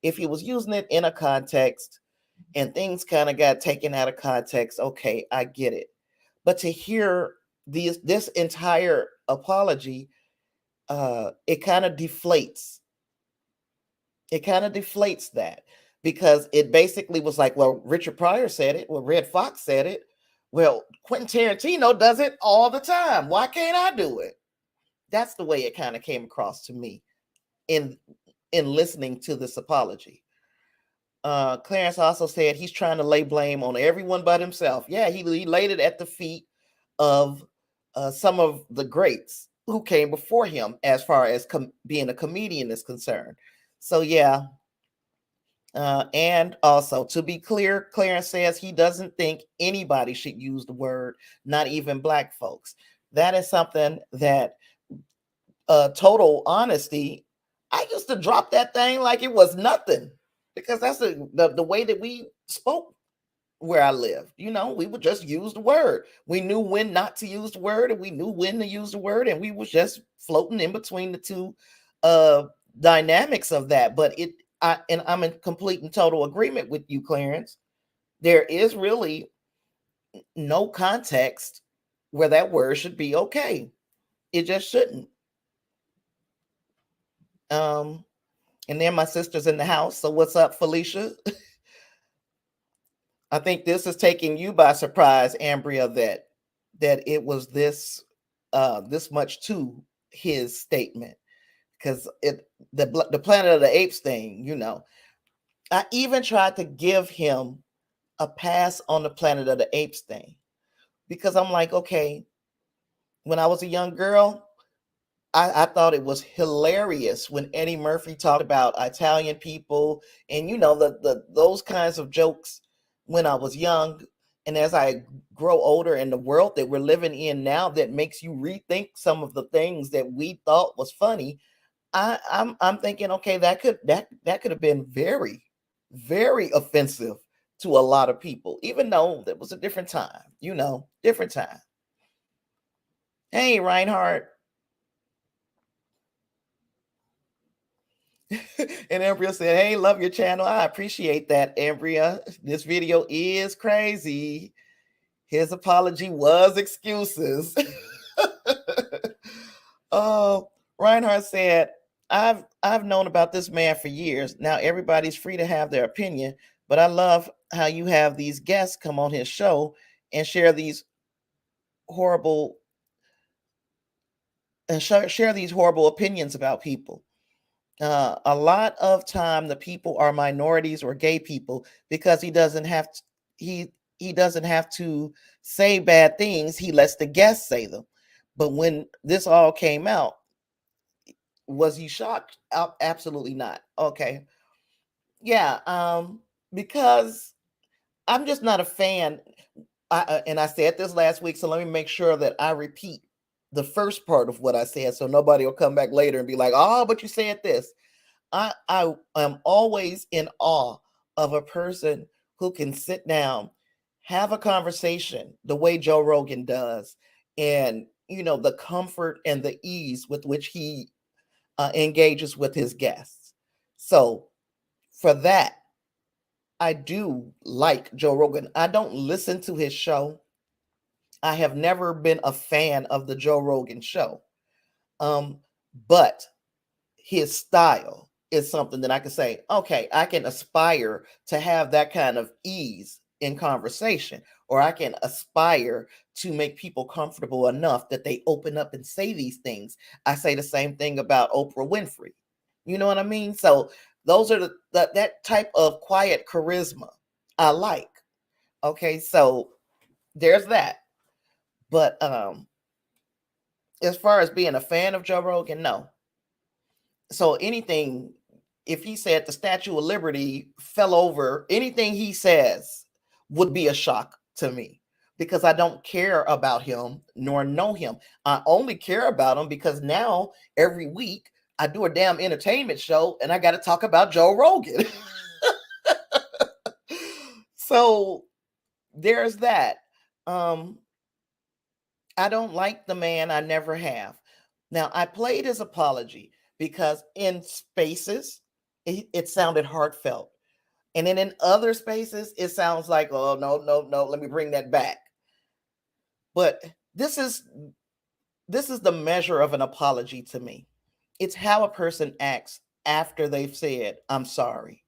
if he was using it in a context and things kind of got taken out of context, okay, I get it. But to hear this entire apology, it kind of deflates that, because it basically was like, well, Richard Pryor said it, well, Red Fox said it, well, Quentin Tarantino does it all the time, why can't I do it? That's the way it kind of came across to me in listening to this apology. Clarence also said he's trying to lay blame on everyone but himself. Yeah, he laid it at the feet of some of the greats who came before him as far as being a comedian is concerned. So yeah. And also, to be clear, Clarence says he doesn't think anybody should use the word, not even black folks. That is something that, total honesty, I used to drop that thing like it was nothing, because that's the way that we spoke where I lived. We would just use the word. We knew when not to use the word, and we knew when to use the word, and we was just floating in between the two dynamics of that. But I'm in complete and total agreement with you, Clarence. There is really no context where that word should be okay. It just shouldn't. And then my sister's in the house. So what's up, Felicia? I think this is taking you by surprise, Ambria, that it was this much to his statement, because the Planet of the Apes thing. I even tried to give him a pass on the Planet of the Apes thing, because I'm like, okay, when I was a young girl, I thought it was hilarious when Eddie Murphy talked about Italian people and those kinds of jokes when I was young. And as I grow older, in the world that we're living in now, that makes you rethink some of the things that we thought was funny. I'm thinking, okay, that could have been very, very offensive to a lot of people, even though that was a different time, different time. Hey, Reinhardt. And Ambria said, hey, love your channel. I appreciate that, Ambria. This video is crazy. His apology was excuses. Oh, Reinhardt said, I've known about this man for years. Now everybody's free to have their opinion, but I love how you have these guests come on his show and share these horrible opinions about people. A lot of time the people are minorities or gay people, because he doesn't have to, he doesn't have to say bad things. He lets the guests say them. But when this all came out, was he shocked? Absolutely not. Okay. Yeah. Because I'm just not a fan. And I said this last week, so let me make sure that I repeat the first part of what I said, so nobody will come back later and be like, oh, but you said this. I am always in awe of a person who can sit down, have a conversation the way Joe Rogan does, and the comfort and the ease with which he engages with his guests. So for that, I do like Joe Rogan. I don't listen to his show. I have never been a fan of the Joe Rogan show. But his style is something that I can say, okay, I can aspire to have that kind of ease in conversation, or I can aspire to make people comfortable enough that they open up and say these things. I say the same thing about Oprah Winfrey. You know what I mean? So those are that type of quiet charisma I like. Okay, so there's that. But as far as being a fan of Joe Rogan, no. So anything, if he said the Statue of Liberty fell over, anything he says would be a shock to me, because I don't care about him nor know him. I only care about him because now every week I do a damn entertainment show and I got to talk about Joe Rogan. So there's that. I don't like the man. I never have. Now, I played his apology because in spaces, it sounded heartfelt. And then in other spaces, it sounds like, oh, no, let me bring that back. But this is the measure of an apology to me. It's how a person acts after they've said, I'm sorry.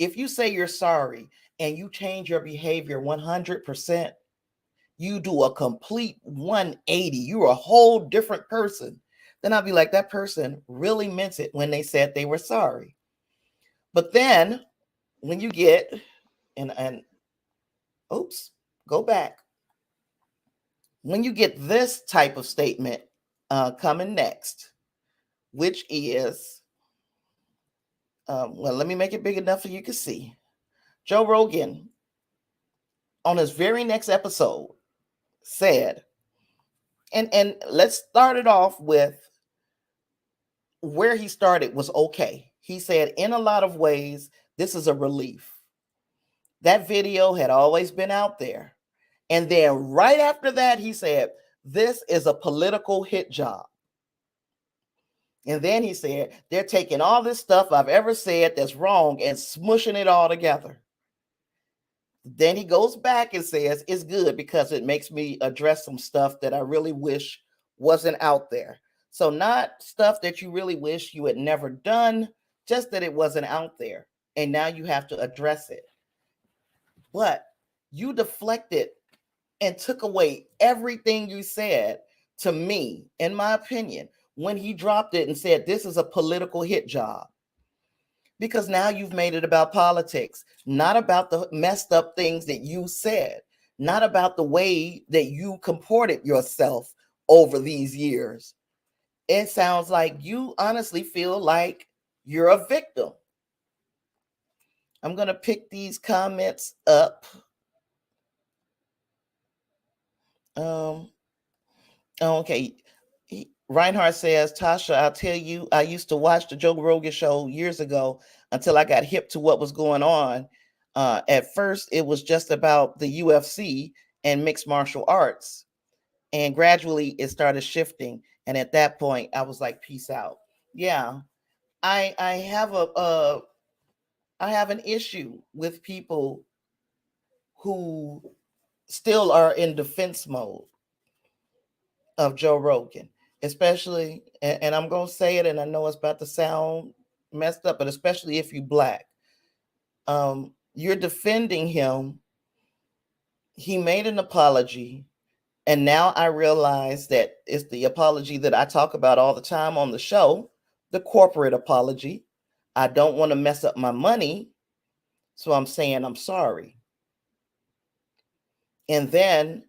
If you say you're sorry and you change your behavior 100%, you do a complete 180, you're a whole different person, then I'll be like, that person really meant it when they said they were sorry. But then when you get and oops, go back. When you get this type of statement coming next, which is, well, let me make it big enough so you can see. Joe Rogan, on his very next episode, said, and let's start it off with where he started was okay. He said, in a lot of ways, this is a relief. That video had always been out there. And then right after that, he said, this is a political hit job. And then he said, they're taking all this stuff I've ever said that's wrong and smushing it all together. Then he goes back and says, it's good because it makes me address some stuff that I really wish wasn't out there. So not stuff that you really wish you had never done, just that it wasn't out there. And now you have to address it. But you deflected and took away everything you said to me, in my opinion, when he dropped it and said, this is a political hit job. Because now you've made it about politics, not about the messed up things that you said, not about the way that you comported yourself over these years. It sounds like you honestly feel like you're a victim. I'm going to pick these comments up. Okay. Reinhardt says, Tasha, I'll tell you, I used to watch the Joe Rogan show years ago until I got hip to what was going on. At first, it was just about the UFC and mixed martial arts. And gradually it started shifting. And at that point, I was like, peace out. Yeah, I have an issue with people who still are in defense mode of Joe Rogan, especially, and I'm going to say it, and I know it's about to sound messed up, but especially if you Black, you're defending him. He made an apology, and now I realize that it's the apology that I talk about all the time on the show, the corporate apology. I don't want to mess up my money, so I'm saying I'm sorry. And then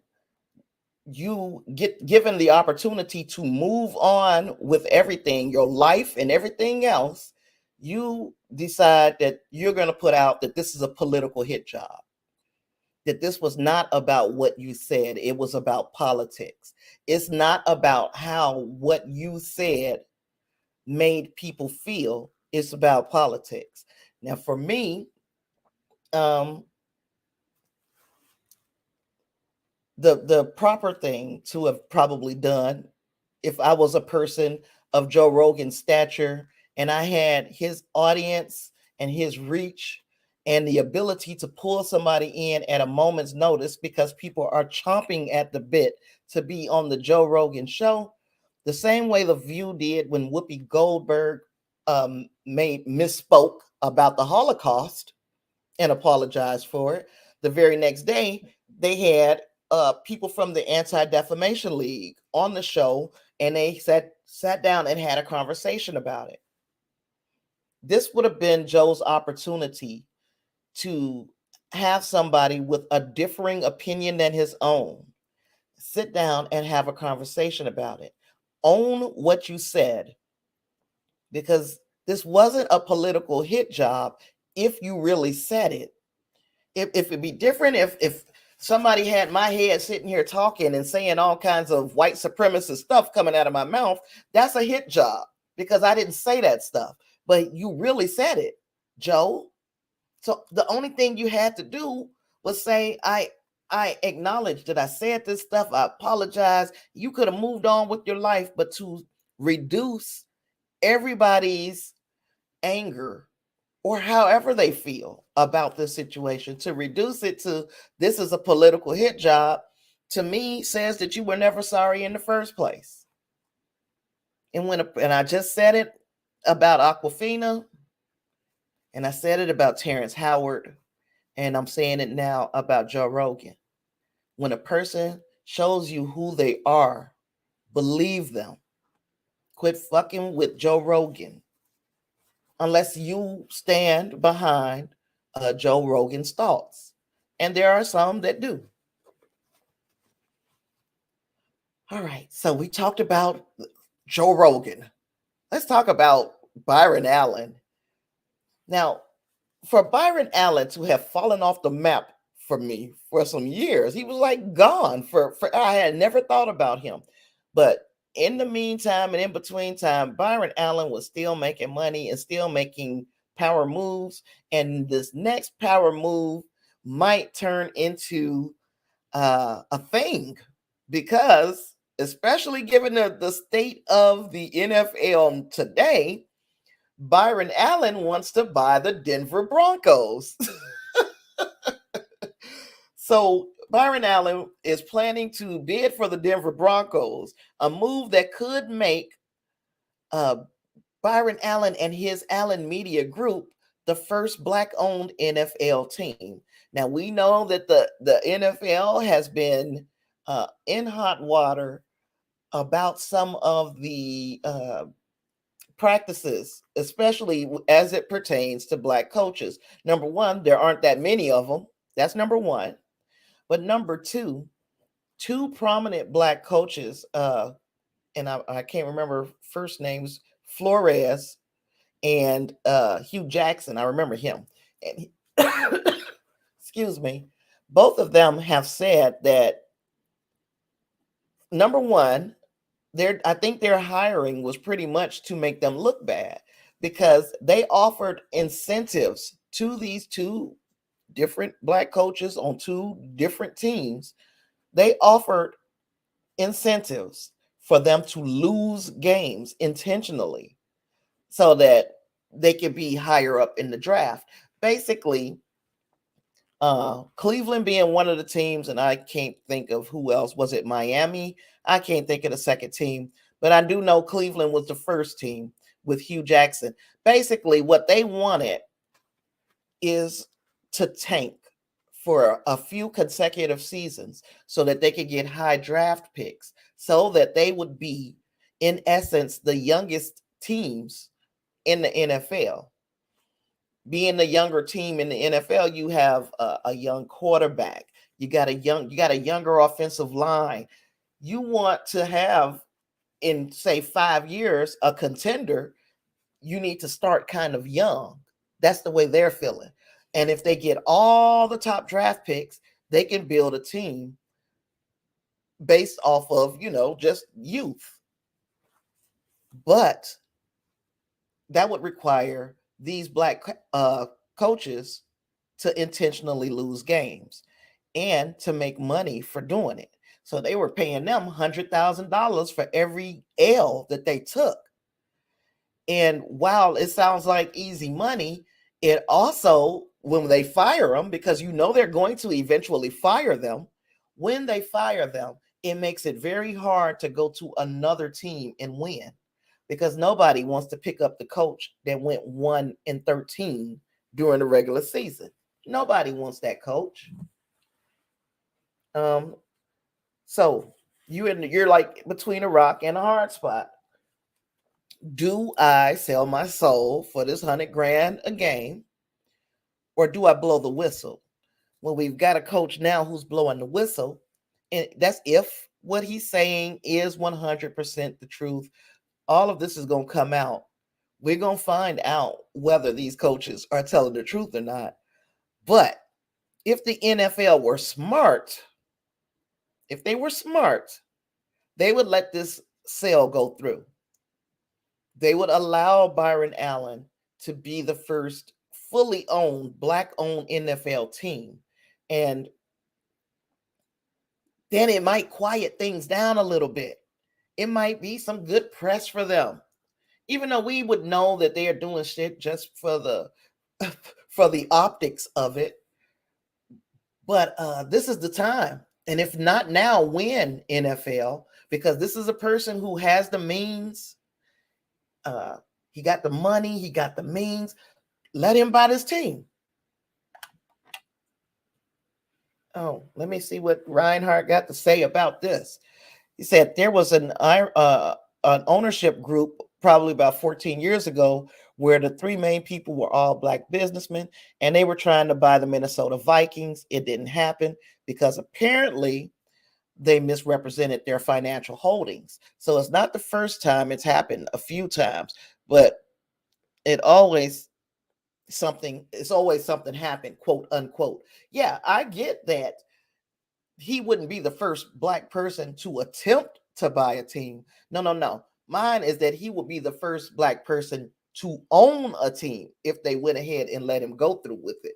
you get given the opportunity to move on with everything, your life and everything else, you decide that you're going to put out that this is a political hit job, that this was not about what you said. It was about politics. It's not about how what you said made people feel. It's about politics. Now, for me, the proper thing to have probably done, if I was a person of Joe Rogan's stature and I had his audience and his reach and the ability to pull somebody in at a moment's notice, because people are chomping at the bit to be on the Joe Rogan show, the same way The View did when Whoopi Goldberg misspoke about the Holocaust and apologized for it. The very next day, they had people from the Anti-Defamation League on the show, and they sat down and had a conversation about it. This would have been Joe's opportunity to have somebody with a differing opinion than his own sit down and have a conversation about it. Own what you said, because this wasn't a political hit job if you really said it. If it'd be different if somebody had my head sitting here talking and saying all kinds of white supremacist stuff coming out of my mouth, that's a hit job because I didn't say that stuff. But you really said it, Joe. So the only thing you had to do was say, I acknowledge that I said this stuff. I apologize. You could have moved on with your life, but to reduce everybody's anger or however they feel about this situation, to reduce it to this is a political hit job, to me says that you were never sorry in the first place. And I just said it about Aquafina, and I said it about Terence Howard, and I'm saying it now about Joe Rogan. When a person shows you who they are, believe them. Quit fucking with Joe Rogan unless you stand behind Joe Rogan's thoughts. And there are some that do. All right. So we talked about Joe Rogan. Let's talk about Byron Allen. Now, for Byron Allen to have fallen off the map for me for some years, he was like gone for I had never thought about him. But in the meantime and in between time, Byron Allen was still making money and still making power moves. And this next power move might turn into a thing because, especially given the state of the NFL today, Byron Allen wants to buy the Denver Broncos. So Byron Allen is planning to bid for the Denver Broncos, a move that could make uh, Byron Allen and his Allen Media Group the first Black-owned NFL team. Now, we know that the NFL has been in hot water about some of the practices, especially as it pertains to Black coaches. Number one, there aren't that many of them. That's number one. But number two prominent Black coaches, and I can't remember first names, Flores and Hugh Jackson. I remember him. And excuse me. Both of them have said that, number one, I think their hiring was pretty much to make them look bad because they offered incentives to these two different Black coaches on two different teams. They offered incentives for them to lose games intentionally so that they could be higher up in the draft. Basically, Cleveland being one of the teams, and I can't think of who else. Was it Miami? I can't think of the second team, but I do know Cleveland was the first team with Hugh Jackson. Basically, what they wanted is to tank for a few consecutive seasons so that they could get high draft picks, so that they would be, in essence, the youngest teams in the NFL. Being the younger team in the NFL, you have a young quarterback. You got a younger offensive line. You want to have, in say 5 years, a contender. You need to start kind of young. That's the way they're feeling. And if they get all the top draft picks, they can build a team based off of, just youth. But that would require these Black coaches to intentionally lose games and to make money for doing it. So they were paying them $100,000 for every L that they took. And while it sounds like easy money, it also, when they fire them, because they're going to eventually fire them, when they fire them, it makes it very hard to go to another team and win, because nobody wants to pick up the coach that went 1-13 during the regular season. Nobody wants that coach. So you're like between a rock and a hard spot. Do I sell my soul for this $100,000 a game, or do I blow the whistle? Well, we've got a coach now who's blowing the whistle, and that's if what he's saying is 100% the truth. All of this is going to come out. We're going to find out whether these coaches are telling the truth or not. But if the NFL were smart, they would let this sale go through. They would allow Byron Allen to be the first fully owned, Black-owned NFL team. And then it might quiet things down a little bit. It might be some good press for them, even though we would know that they are doing shit just for the for the optics of it. But this is the time. And if not now, when, NFL? Because this is a person who has the means. He got the money. He got the means. Let him buy this team. Oh, let me see what Reinhardt got to say about this. He said there was an ownership group probably about 14 years ago, where the three main people were all black businessmen and they were trying to buy the Minnesota Vikings. It didn't happen because apparently they misrepresented their financial holdings. So it's not the first time, it's happened a few times, but it's always something happened, quote unquote. Yeah, I get that he wouldn't be the first black person to attempt to buy a team. No. Mine is that he would be the first black person to own a team if they went ahead and let him go through with it.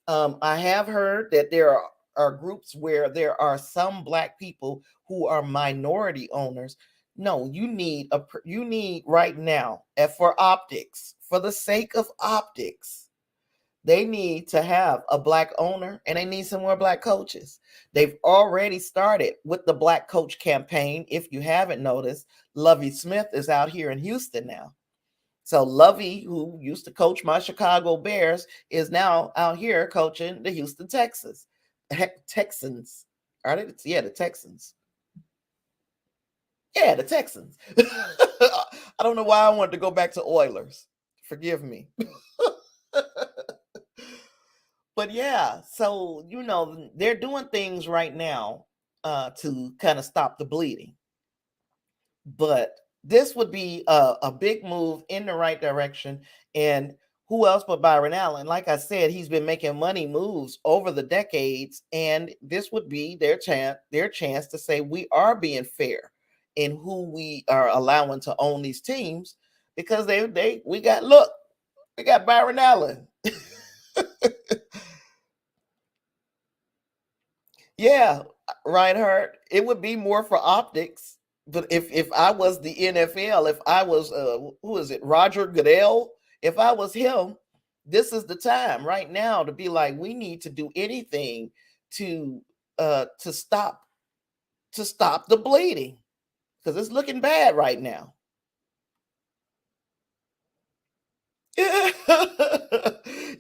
I have heard that there are groups where there are some black people who are minority owners. No, you need right now, and for optics, for the sake of optics, they need to have a black owner and they need some more black coaches. They've already started with the Black Coach campaign. If you haven't noticed, Lovie Smith is out here in Houston now. So Lovie, who used to coach my Chicago Bears, is now out here coaching the Houston Texans. Are they? Yeah, the Texans. Yeah, the Texans. I don't know why I wanted to go back to Oilers. Forgive me. But yeah, so they're doing things right now to kind of stop the bleeding. But this would be a big move in the right direction. And who else but Byron Allen? Like I said, he's been making money moves over the decades, and this would be their chance to say we are being fair in who we are allowing to own these teams, because we got Byron Allen. Yeah, Reinhardt. It would be more for optics. But if I was the NFL, if I was who is it, Roger Goodell, if I was him, this is the time right now to be like, we need to do anything to stop the bleeding, because it's looking bad right now.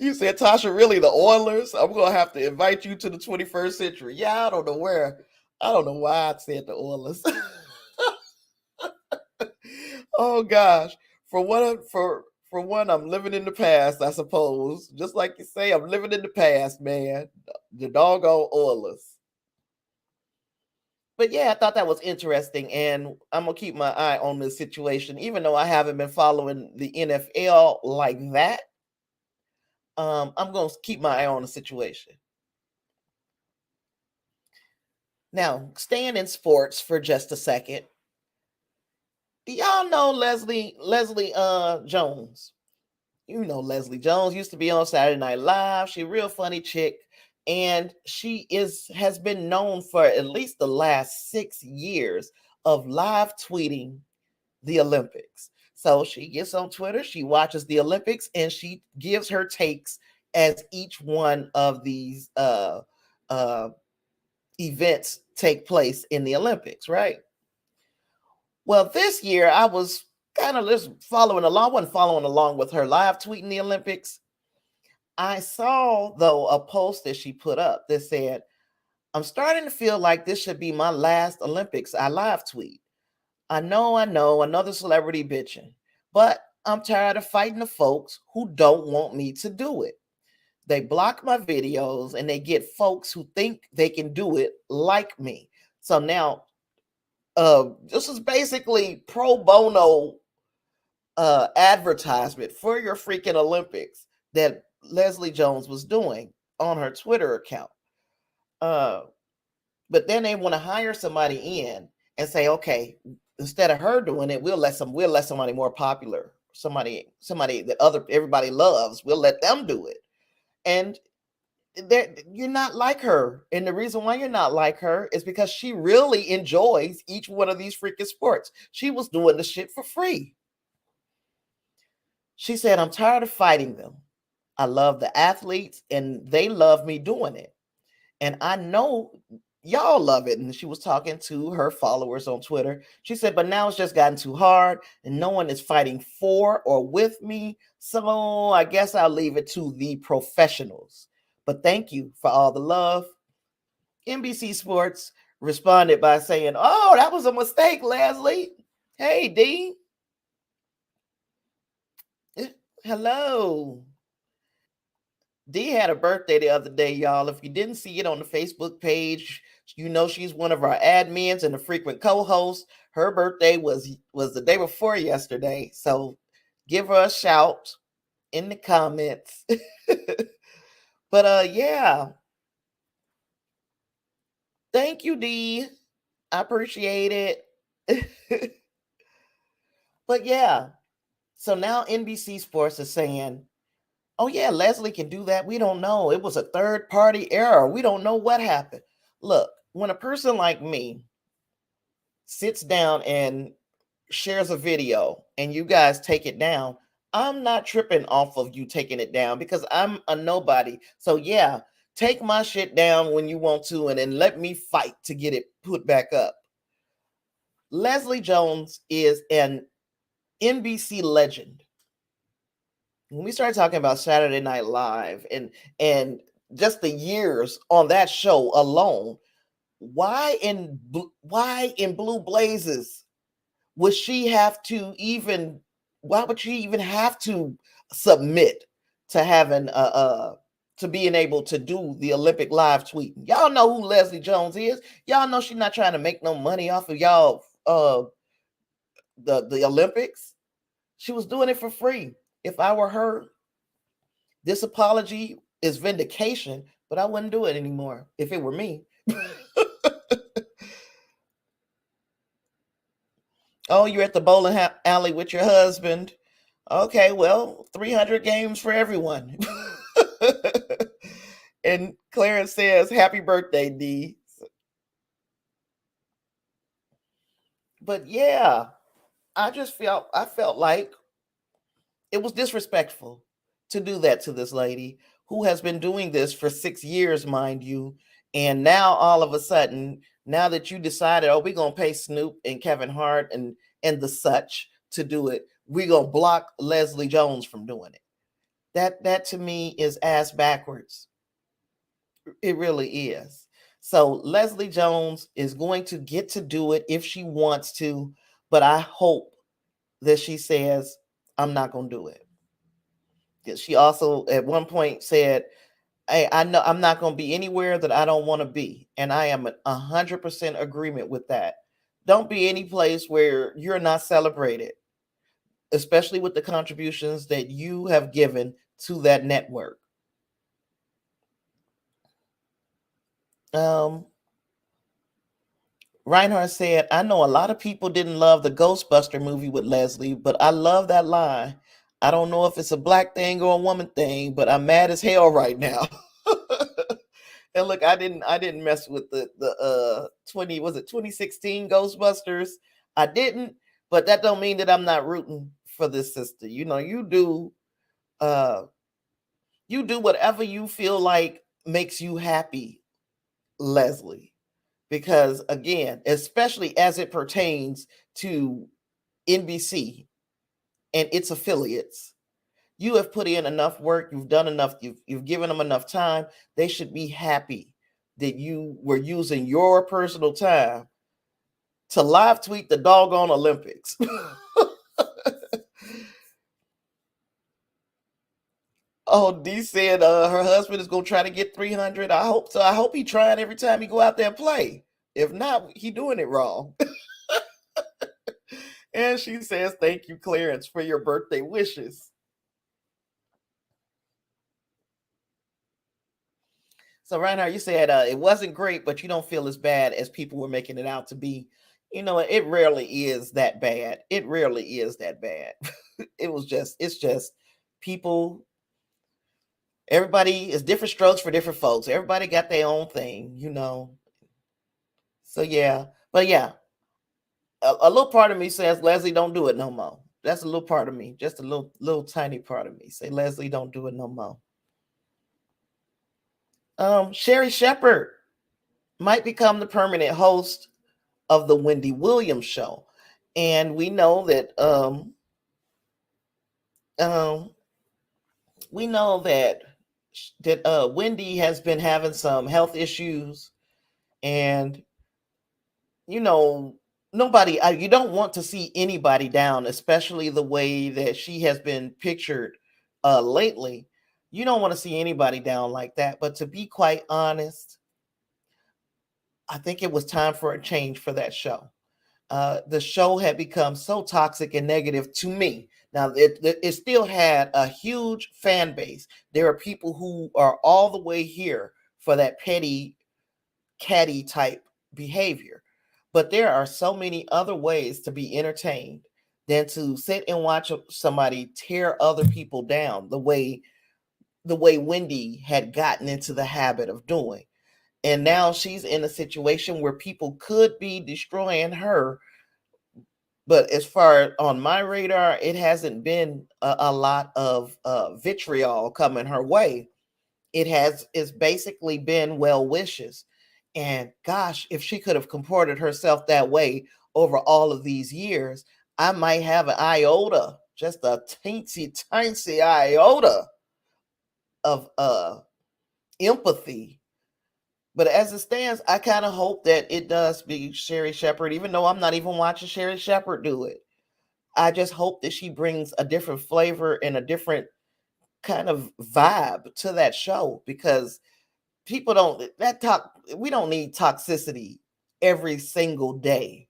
You said, Tasha, really the Oilers? I'm gonna have to invite you to the 21st century. Yeah, I don't know why I said the Oilers. Oh gosh. For one, I'm living in the past, I suppose. Just like you say, I'm living in the past, man. The doggone Oilers. But yeah, I thought that was interesting, and I'm gonna keep my eye on this situation, even though I haven't been following the NFL like that. I'm gonna keep my eye on the situation. Now, staying in sports for just a second. Do y'all know Leslie Jones? You know Leslie Jones used to be on Saturday Night Live. She's a real funny chick, and she has been known for at least the last 6 years of live tweeting the Olympics. So she gets on Twitter, she watches the Olympics, and she gives her takes as each one of these events take place in the Olympics, right? Well, this year I was kind of just following along. I wasn't following along with her live tweeting the Olympics. I saw, though, a post that she put up that said, I'm starting to feel like this should be my last Olympics I live tweet. I know, another celebrity bitching, but I'm tired of fighting the folks who don't want me to do it. They block my videos and they get folks who think they can do it like me. So now, this is basically pro bono advertisement for your freaking Olympics that Leslie Jones was doing on her Twitter account. But then they want to hire somebody in and say, okay, instead of her doing it, we'll let somebody more popular, somebody that everybody loves, we'll let them do it. And you're not like her. And the reason why you're not like her is because she really enjoys each one of these freaking sports. She was doing the shit for free. She said, I'm tired of fighting them. I love the athletes and they love me doing it. And I know y'all love it. And she was talking to her followers on Twitter. She said, but now it's just gotten too hard and no one is fighting for or with me. So I guess I'll leave it to the professionals. But thank you for all the love. NBC Sports responded by saying, oh, that was a mistake, Leslie. Hey, Dean. Hello. Dee had a birthday the other day, y'all. If you didn't see it on the Facebook page, you know she's one of our admins and a frequent co-host. Her birthday was the day before yesterday. So give her a shout in the comments. But yeah, thank you, Dee. I appreciate it. But yeah, so now NBC Sports is saying, oh yeah, Leslie can do that. We don't know. It was a third party error. We don't know what happened. Look, when a person like me sits down and shares a video and you guys take it down, I'm not tripping off of you taking it down because I'm a nobody. So yeah, take my shit down when you want to and then let me fight to get it put back up. Leslie Jones is an NBC legend. When we started talking about Saturday Night Live and just the years on that show alone, why in blue blazes would she have to even? Why would she even have to submit to having to being able to do the Olympic live tweeting? Y'all know who Leslie Jones is. Y'all know she's not trying to make no money off of y'all the Olympics. She was doing it for free. If I were her, this apology is vindication, but I wouldn't do it anymore if it were me. Oh, you're at the bowling alley with your husband. Okay, well, 300 games for everyone. And Clarence says, happy birthday, D. But yeah, I felt like it was disrespectful to do that to this lady who has been doing this for 6 years, mind you. And now all of a sudden, now that you decided, oh, we're gonna pay Snoop and Kevin Hart and the such to do it, we're gonna block Leslie Jones from doing it. That to me is ass backwards. It really is. So Leslie Jones is going to get to do it if she wants to, but I hope that she says, I'm not gonna do it. She also at one point said, hey, I know I'm not going to be anywhere that I don't want to be. And I am 100% agreement with that. Don't be any place where you're not celebrated, especially with the contributions that you have given to that network. Um, Reinhardt said, I know a lot of people didn't love the Ghostbuster movie with Leslie, but I love that line. I don't know if it's a black thing or a woman thing, but I'm mad as hell right now. And look, I didn't mess with the 20 was it 2016 Ghostbusters. I didn't, but that don't mean that I'm not rooting for this sister. You know, uh you do whatever you feel like makes you happy, Leslie. Because again, especially as it pertains to NBC and its affiliates, you have put in enough work, you've done enough, you've given them enough time. They should be happy that you were using your personal time to live tweet the doggone Olympics. Oh, D said her husband is gonna try to get 300. I hope so. I hope he trying every time he go out there and play. If not, he doing it wrong. And she says, thank you, Clarence, for your birthday wishes. So, Reinhardt, you said it wasn't great, but you don't feel as bad as people were making it out to be. You know, it rarely is that bad. It rarely is that bad. It's just people, everybody is different strokes for different folks. Everybody got their own thing, you know. So, yeah. But yeah, a little part of me says, Leslie, don't do it no more. That's a little part of me, just a little tiny part of me. Say, Leslie, don't do it no more. Sherry Shepard might become the permanent host of the Wendy Williams show. And we know that um, we know that Wendy has been having some health issues, and you know nobody. You don't want to see anybody down, especially the way that she has been pictured lately, you don't want to see anybody down like that. But to be quite honest, I think it was time for a change for that show. The show had become so toxic and negative to me. Now, it still had a huge fan base. There are people who are all the way here for that petty, catty type behavior. But there are so many other ways to be entertained than to sit and watch somebody tear other people down the way Wendy had gotten into the habit of doing. And now she's in a situation where people could be destroying her. But as far on my radar, it hasn't been a lot of vitriol coming her way. It's basically been well wishes. And gosh, if she could have comported herself that way over all of these years, I might have an iota, just a teensy tiny iota of empathy. But as it stands, I kind of hope that it does be Sherry Shepherd, even though I'm not even watching Sherry Shepherd do it. I just hope that she brings a different flavor and a different kind of vibe to that show, because people don't that talk we don't need toxicity every single day.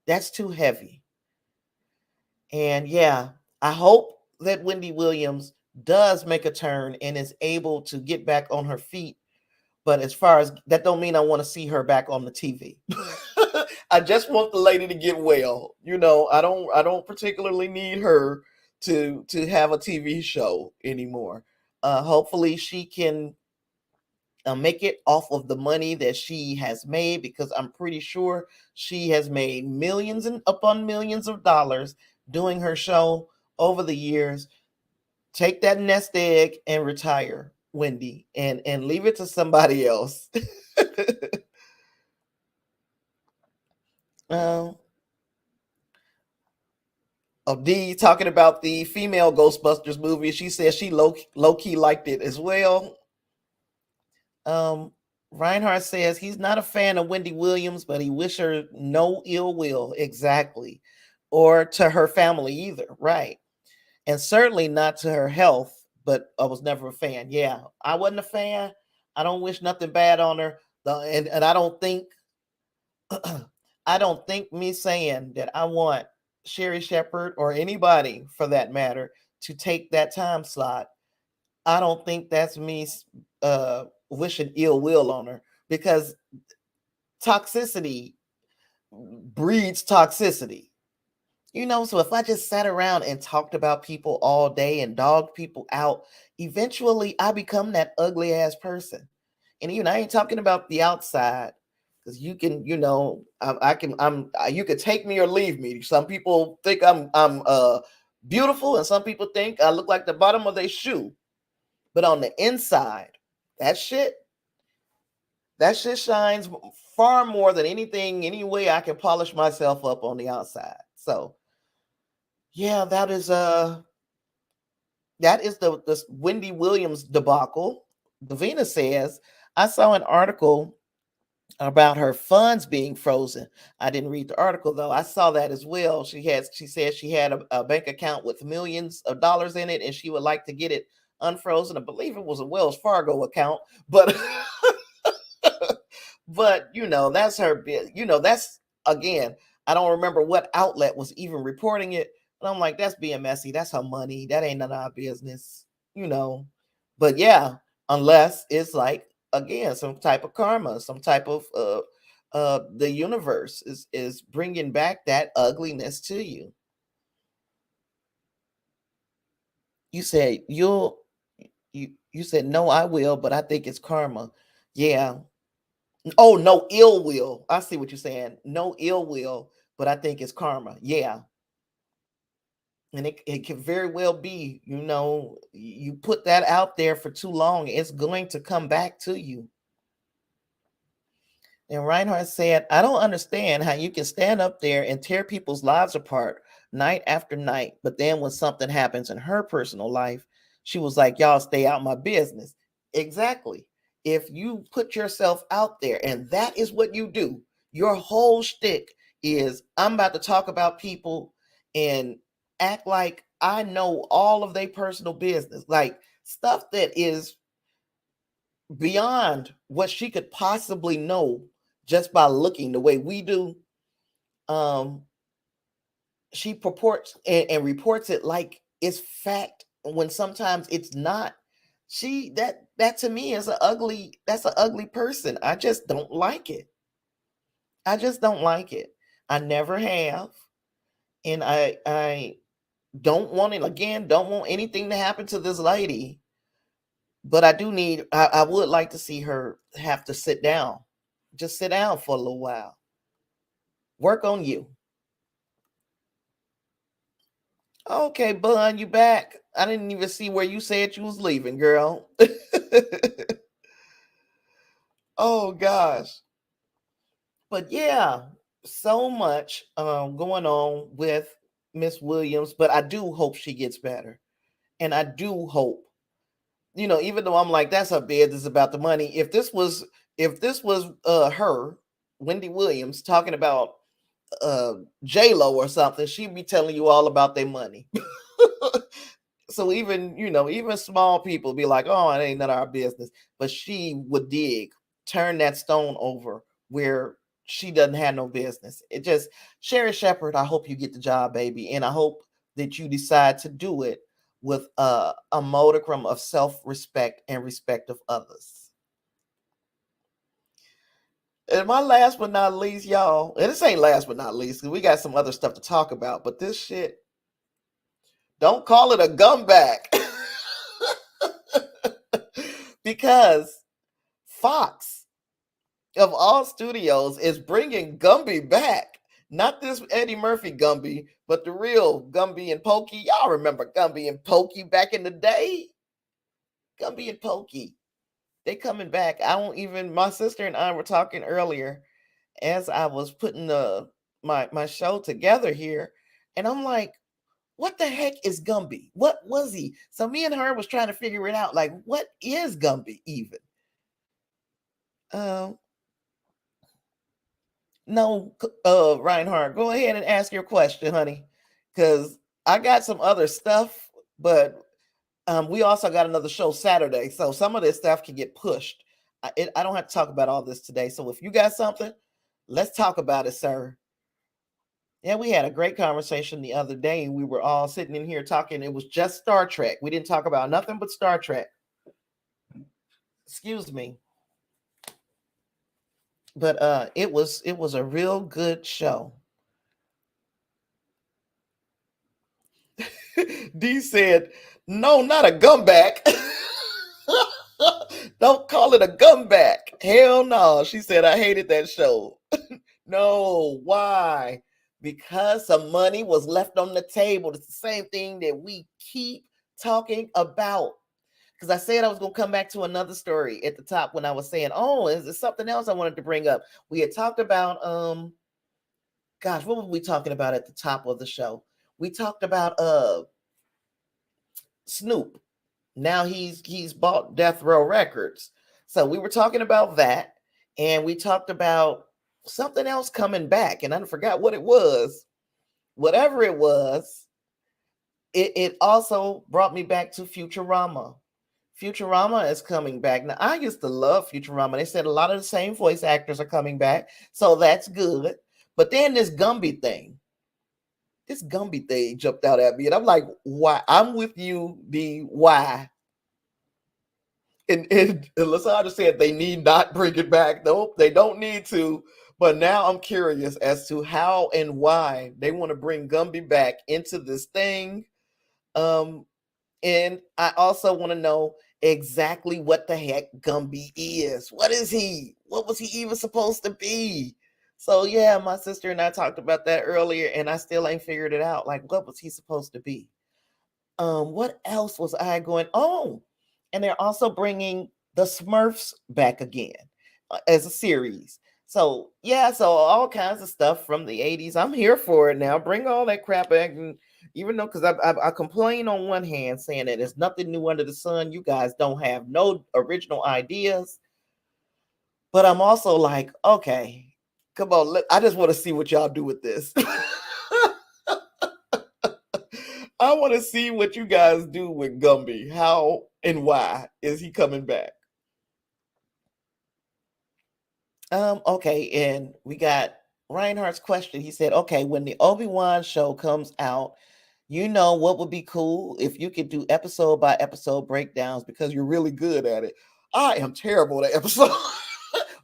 That's too heavy. And yeah, I hope that Wendy Williams does make a turn and is able to get back on her feet. But as far as that, don't mean I want to see her back on the TV. I just want the lady to get well. I don't particularly need her to have a TV show anymore. Hopefully she can make it off of the money that she has made, because I'm pretty sure she has made millions and upon millions of dollars doing her show over the years. Take that nest egg and retire, Wendy, and leave it to somebody else. um, D talking about the female Ghostbusters movie. She says she low key liked it as well. Um, Reinhardt says he's not a fan of Wendy Williams, but he wish her no ill will. Exactly. Or to her family either. Right. And certainly not to her health, but I was never a fan. Yeah, I wasn't a fan. I don't wish nothing bad on her. And I don't think I don't think me saying that I want Sherry Shepherd or anybody for that matter to take that time slot. I don't think that's me wishing ill will on her, because toxicity breeds toxicity. So if I just sat around and talked about people all day and dogged people out, eventually I become that ugly ass person. And I ain't talking about the outside, because you can, I can, you could take me or leave me. Some people think I'm beautiful, and some people think I look like the bottom of their shoe. But on the inside, that shit, that shit shines far more than anything, any way I can polish myself up on the outside. So yeah, that is the Wendy Williams debacle. Davina says, I saw an article about her funds being frozen. I didn't read the article though. I saw that as well. She said she had a bank account with millions of dollars in it, and she would like to get it unfrozen. I believe it was a Wells Fargo account, but but that's her. That's, again, I don't remember what outlet was even reporting it, but I'm like, that's being messy. That's her money. That ain't none of our business, you know. But yeah, unless it's like, again, some type of karma, some type of the universe is bringing back that ugliness to you. You said you said no, I will, but I think it's karma. Yeah. Oh, no ill will. I see what you're saying. No ill will, but I think it's karma. Yeah. And it can very well be, you put that out there for too long, it's going to come back to you. And Reinhardt said, I don't understand how you can stand up there and tear people's lives apart night after night. But then when something happens in her personal life, she was like, y'all stay out my business. Exactly. If you put yourself out there and that is what you do, your whole shtick is, I'm about to talk about people and act like I know all of their personal business, like stuff that is beyond what she could possibly know just by looking the way we do. Um, she purports and reports it like it's fact when sometimes it's not. She that to me is that's an ugly person. I just don't like it. I just don't like it. I never have. And I don't want it again, don't want anything to happen to this lady. But I would like to see her have to sit down. Just sit down for a little while. Work on you. Okay, Bun, you back. I didn't even see where you said you was leaving, girl. Oh gosh. But yeah, so much going on with Miss Williams, but I do hope she gets better. And I do hope, even though I'm like, that's her business about the money. If this was her, Wendy Williams, talking about J-Lo or something, she'd be telling you all about their money. So even small people be like, oh, it ain't none of our business. But she would turn that stone over where she doesn't have no business. It just, Sherry Shepherd, I hope you get the job, baby. And I hope that you decide to do it with a modicum of self-respect and respect of others. And my last but not least, y'all, and this ain't last but not least, because we got some other stuff to talk about, but this shit, don't call it a comeback. Because Fox, of all studios, is bringing Gumby back. Not this Eddie Murphy Gumby, but the real Gumby and Pokey. Y'all remember Gumby and Pokey back in the day? Gumby and Pokey. They coming back. My sister and I were talking earlier as I was putting my show together here. And I'm like, what the heck is Gumby? What was he? So me and her was trying to figure it out. Like, what is Gumby even? Um, no, Reinhardt, go ahead and ask your question, honey, because I got some other stuff, but we also got another show Saturday, so some of this stuff can get pushed. I don't have to talk about all this today. So if you got something, let's talk about it, sir. Yeah, we had a great conversation the other day. We were all sitting in here talking. It was just Star Trek. We didn't talk about nothing but Star Trek. Excuse me. But it was a real good show. D said, "No, not a comeback. Don't call it a comeback. Hell no." She said, "I hated that show." No, why? Because some money was left on the table. It's the same thing that we keep talking about. Because I said I was going to come back to another story at the top when I was saying, oh, is there something else I wanted to bring up? We had talked about, gosh, what were we talking about at the top of the show? We talked about Snoop. Now he's bought Death Row Records. So we were talking about that, and we talked about something else coming back, and I forgot what it was. Whatever it was, it also brought me back to Futurama. Futurama is coming back. Now, I used to love Futurama. They said a lot of the same voice actors are coming back, so that's good. But then this Gumby thing jumped out at me, and I'm like, why? I'm with you, B. Why? And Lasandra said they need not bring it back. Nope, they don't need to. But now I'm curious as to how and why they want to bring Gumby back into this thing. And I also want to know exactly what the heck Gumby is. What is he? What was he even supposed to be? So yeah, my sister and I talked about that earlier, and I still ain't figured it out. Like, what was he supposed to be? What else was I going? Oh, and they're also bringing the Smurfs back again as a series. So yeah, so all kinds of stuff from the 80s. I'm here for it now. Bring all that crap back. And even though, because I complain on one hand saying that there's nothing new under the sun, you guys don't have no original ideas. But I'm also like, okay, come on, I just want to see what y'all do with this. I want to see what you guys do with Gumby. How and why is he coming back? Okay, and we got Reinhardt's question. He said, okay, when the Obi-Wan show comes out, you know what would be cool if you could do episode by episode breakdowns because you're really good at it. I am terrible at episode.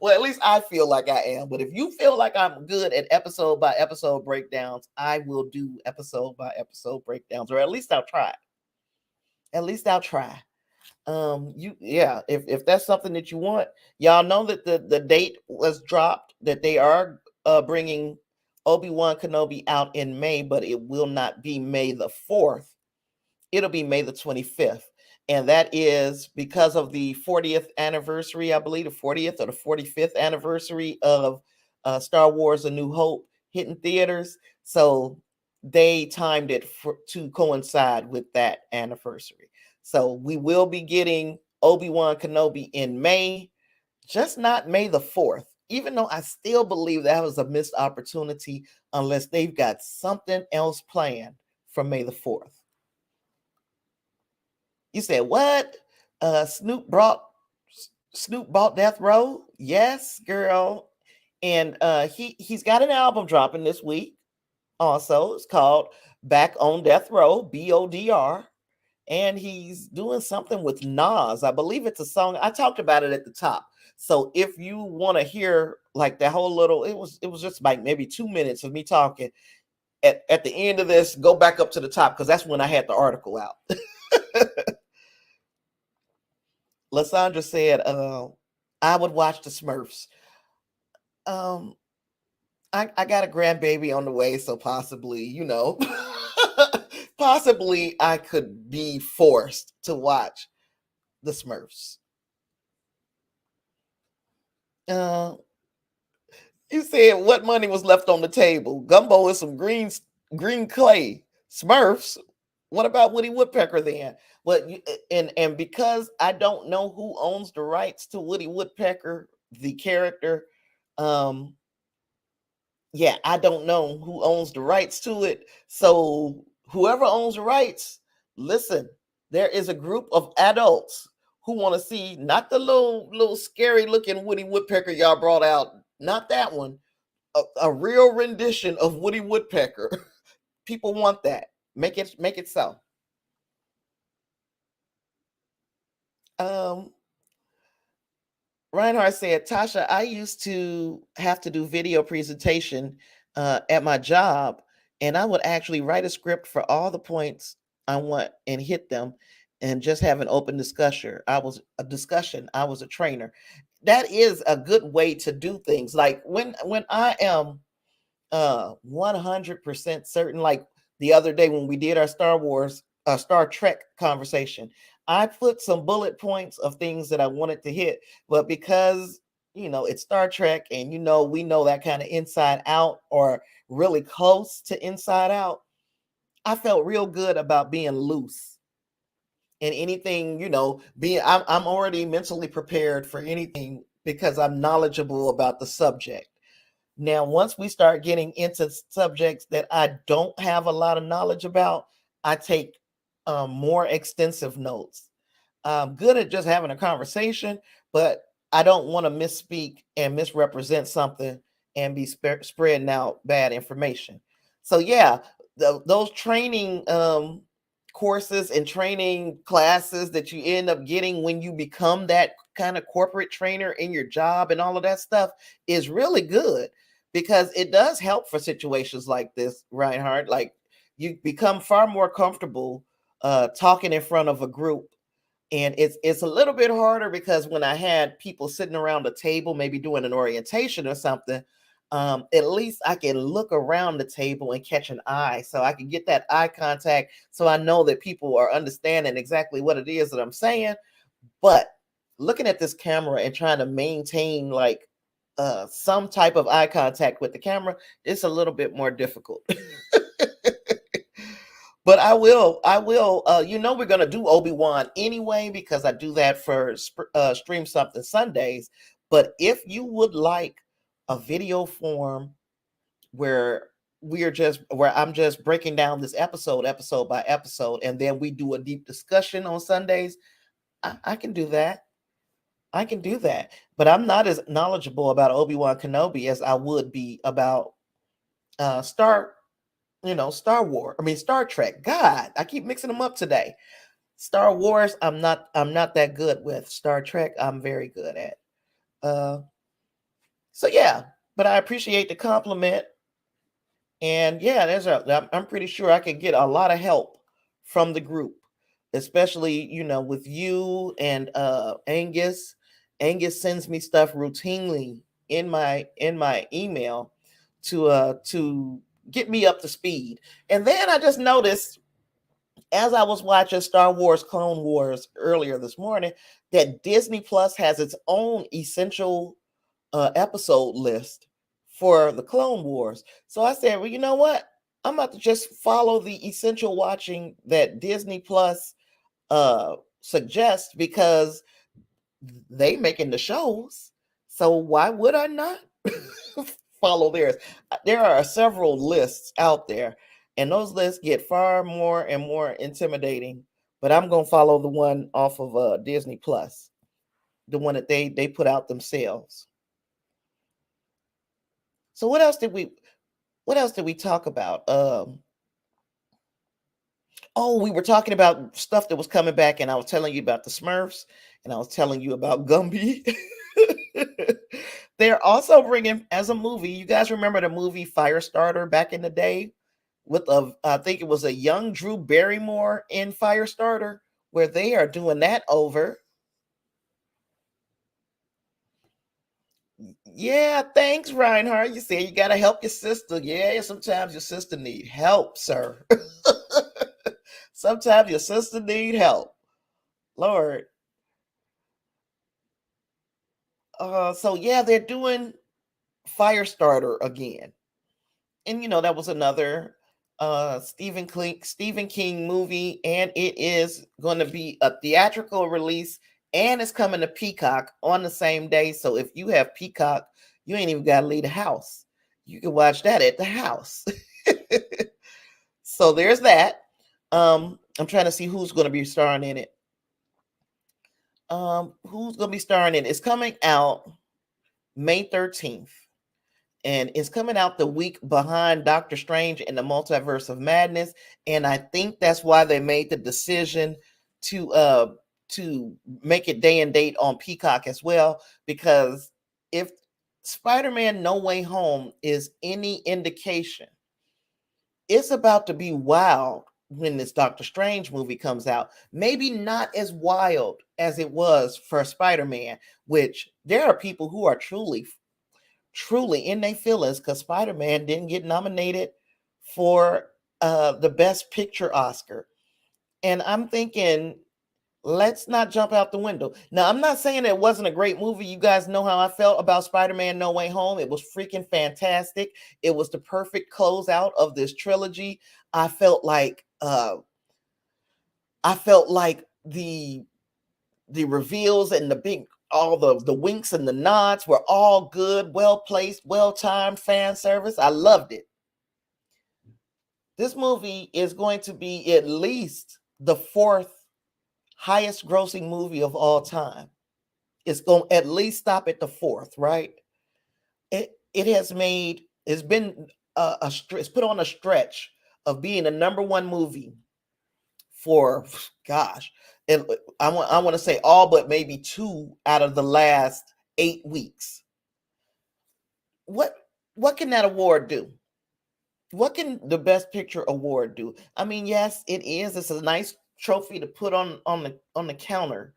Well, at least I feel like I am. But if you feel like I'm good at episode by episode breakdowns, I will do episode by episode breakdowns, or at least I'll try. At least I'll try. If that's something that you want, y'all know that the date was dropped that they are bringing Obi-Wan Kenobi out in May, but it will not be May the 4th. It'll be May the 25th. And that is because of the 40th anniversary, I believe, the 40th or the 45th anniversary of Star Wars A New Hope hitting theaters. So they timed it to coincide with that anniversary. So we will be getting Obi-Wan Kenobi in May, just not May the 4th, even though I still believe that was a missed opportunity unless they've got something else planned for May the 4th. You said, what? Snoop bought Death Row? Yes, girl. And he's got an album dropping this week. Also, it's called Back on Death Row, BODR. And he's doing something with Nas. I believe it's a song. I talked about it at the top. So if you want to hear like that whole little, it was just like maybe 2 minutes of me talking. At the end of this, go back up to the top because that's when I had the article out. Lysandra said, I would watch the Smurfs. I got a grandbaby on the way, so possibly, possibly I could be forced to watch the Smurfs. You said what money was left on the table? Gumbo is some green clay. Smurfs. What about Woody Woodpecker then? Well, and because I don't know who owns the rights to Woody Woodpecker, the character, I don't know who owns the rights to it. So whoever owns the rights, listen, there is a group of adults who want to see not the little scary looking Woody Woodpecker y'all brought out, not that one, a real rendition of Woody Woodpecker. People want that. Make it so. Reinhardt said, Tasha, I used to have to do video presentation at my job, and I would actually write a script for all the points I want and hit them and just have an open discussion. I was a trainer. That is a good way to do things. Like when I am 100% certain, like the other day when we did our Star Trek conversation, I put some bullet points of things that I wanted to hit, but because it's Star Trek and we know that kind of inside out or really close to inside out, I felt real good about being loose and anything, I'm already mentally prepared for anything because I'm knowledgeable about the subject. Now, once we start getting into subjects that I don't have a lot of knowledge about, I take more extensive notes. I'm good at just having a conversation, but I don't want to misspeak and misrepresent something and be spreading out bad information. So yeah, those training courses and training classes that you end up getting when you become that kind of corporate trainer in your job and all of that stuff is really good because it does help for situations like this, Reinhardt. Like you become far more comfortable talking in front of a group. And it's a little bit harder because when I had people sitting around a table, maybe doing an orientation or something, at least I can look around the table and catch an eye. So I can get that eye contact so I know that people are understanding exactly what it is that I'm saying. But looking at this camera and trying to maintain like some type of eye contact with the camera, it's a little bit more difficult. But I will, we're going to do Obi-Wan anyway, because I do that for Stream Something Sundays. But if you would like a video form where I'm just breaking down this episode by episode, and then we do a deep discussion on Sundays. I can do that. I can do that. But I'm not as knowledgeable about Obi-Wan Kenobi as I would be about Star Star Wars. I mean Star Trek. God, I keep mixing them up today. Star Wars, I'm not that good with. Star Trek, I'm very good at. Uh so yeah, but I appreciate the compliment. And yeah, I'm pretty sure I could get a lot of help from the group, especially, with you and Angus. Angus sends me stuff routinely in my email to get me up to speed. And then I just noticed as I was watching Star Wars Clone Wars earlier this morning that Disney Plus has its own essential episode list for the Clone Wars. So I said, well, you know what? I'm about to just follow the essential watching that Disney Plus suggests because they making the shows. So why would I not follow theirs? There are several lists out there, and those lists get far more and more intimidating. But I'm gonna follow the one off of Disney Plus, the one that they put out themselves. So what else did we talk about? Oh, we were talking about stuff that was coming back, and I was telling you about the Smurfs, and I was telling you about Gumby. They're also bringing as a movie. You guys remember the movie Firestarter back in the day with I think it was a young Drew Barrymore in Firestarter, where they are doing that over. Yeah, thanks, Reinhardt. You say you gotta help your sister. Yeah, sometimes your sister need help, sir. Sometimes your sister need help. Lord. So yeah, they're doing Firestarter again. And that was another Stephen King movie, and it is going to be a theatrical release, and it's coming to Peacock on the same day. So if you have Peacock, you ain't even got to leave the house. You can watch that at the house. So there's that. I'm trying to see who's going to be starring in it. Who's going to be starring in it? It's coming out May 13th. And it's coming out the week behind Doctor Strange and the Multiverse of Madness. And I think that's why they made the decision to make it day and date on Peacock as well. Because if Spider-Man No Way Home is any indication, it's about to be wild when this Doctor Strange movie comes out. Maybe not as wild as it was for Spider-Man, which there are people who are truly in their feelings because Spider-Man didn't get nominated for the Best Picture Oscar. And I'm thinking, let's not jump out the window. Now, I'm not saying it wasn't a great movie. You guys know how I felt about Spider-Man No Way Home. It was freaking fantastic. It was the perfect closeout of this trilogy. I felt like the reveals and all the winks and the nods were all good, well placed, well timed fan service. I loved it. This movie is going to be at least the fourth highest grossing movie of all time. It's going to at least stop at the fourth, right? It's been it's put on a stretch of being a number one movie for gosh, and I want to say all but maybe 2 out of the last 8 weeks. What can that award do? What can the Best Picture award do? I mean, yes, it is. It's a nice trophy to put on the counter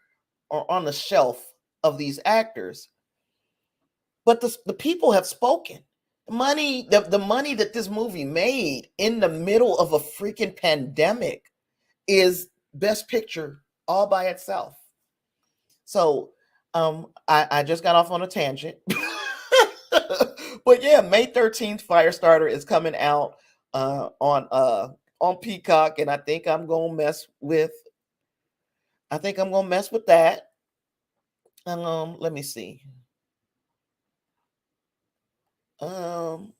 or on the shelf of these actors. But the people have spoken. The money that this movie made in the middle of a freaking pandemic is Best Picture all by itself. So I just got off on a tangent. But yeah, May 13th, Firestarter is coming out on Peacock, and I think I'm gonna mess with that. Let me see. Um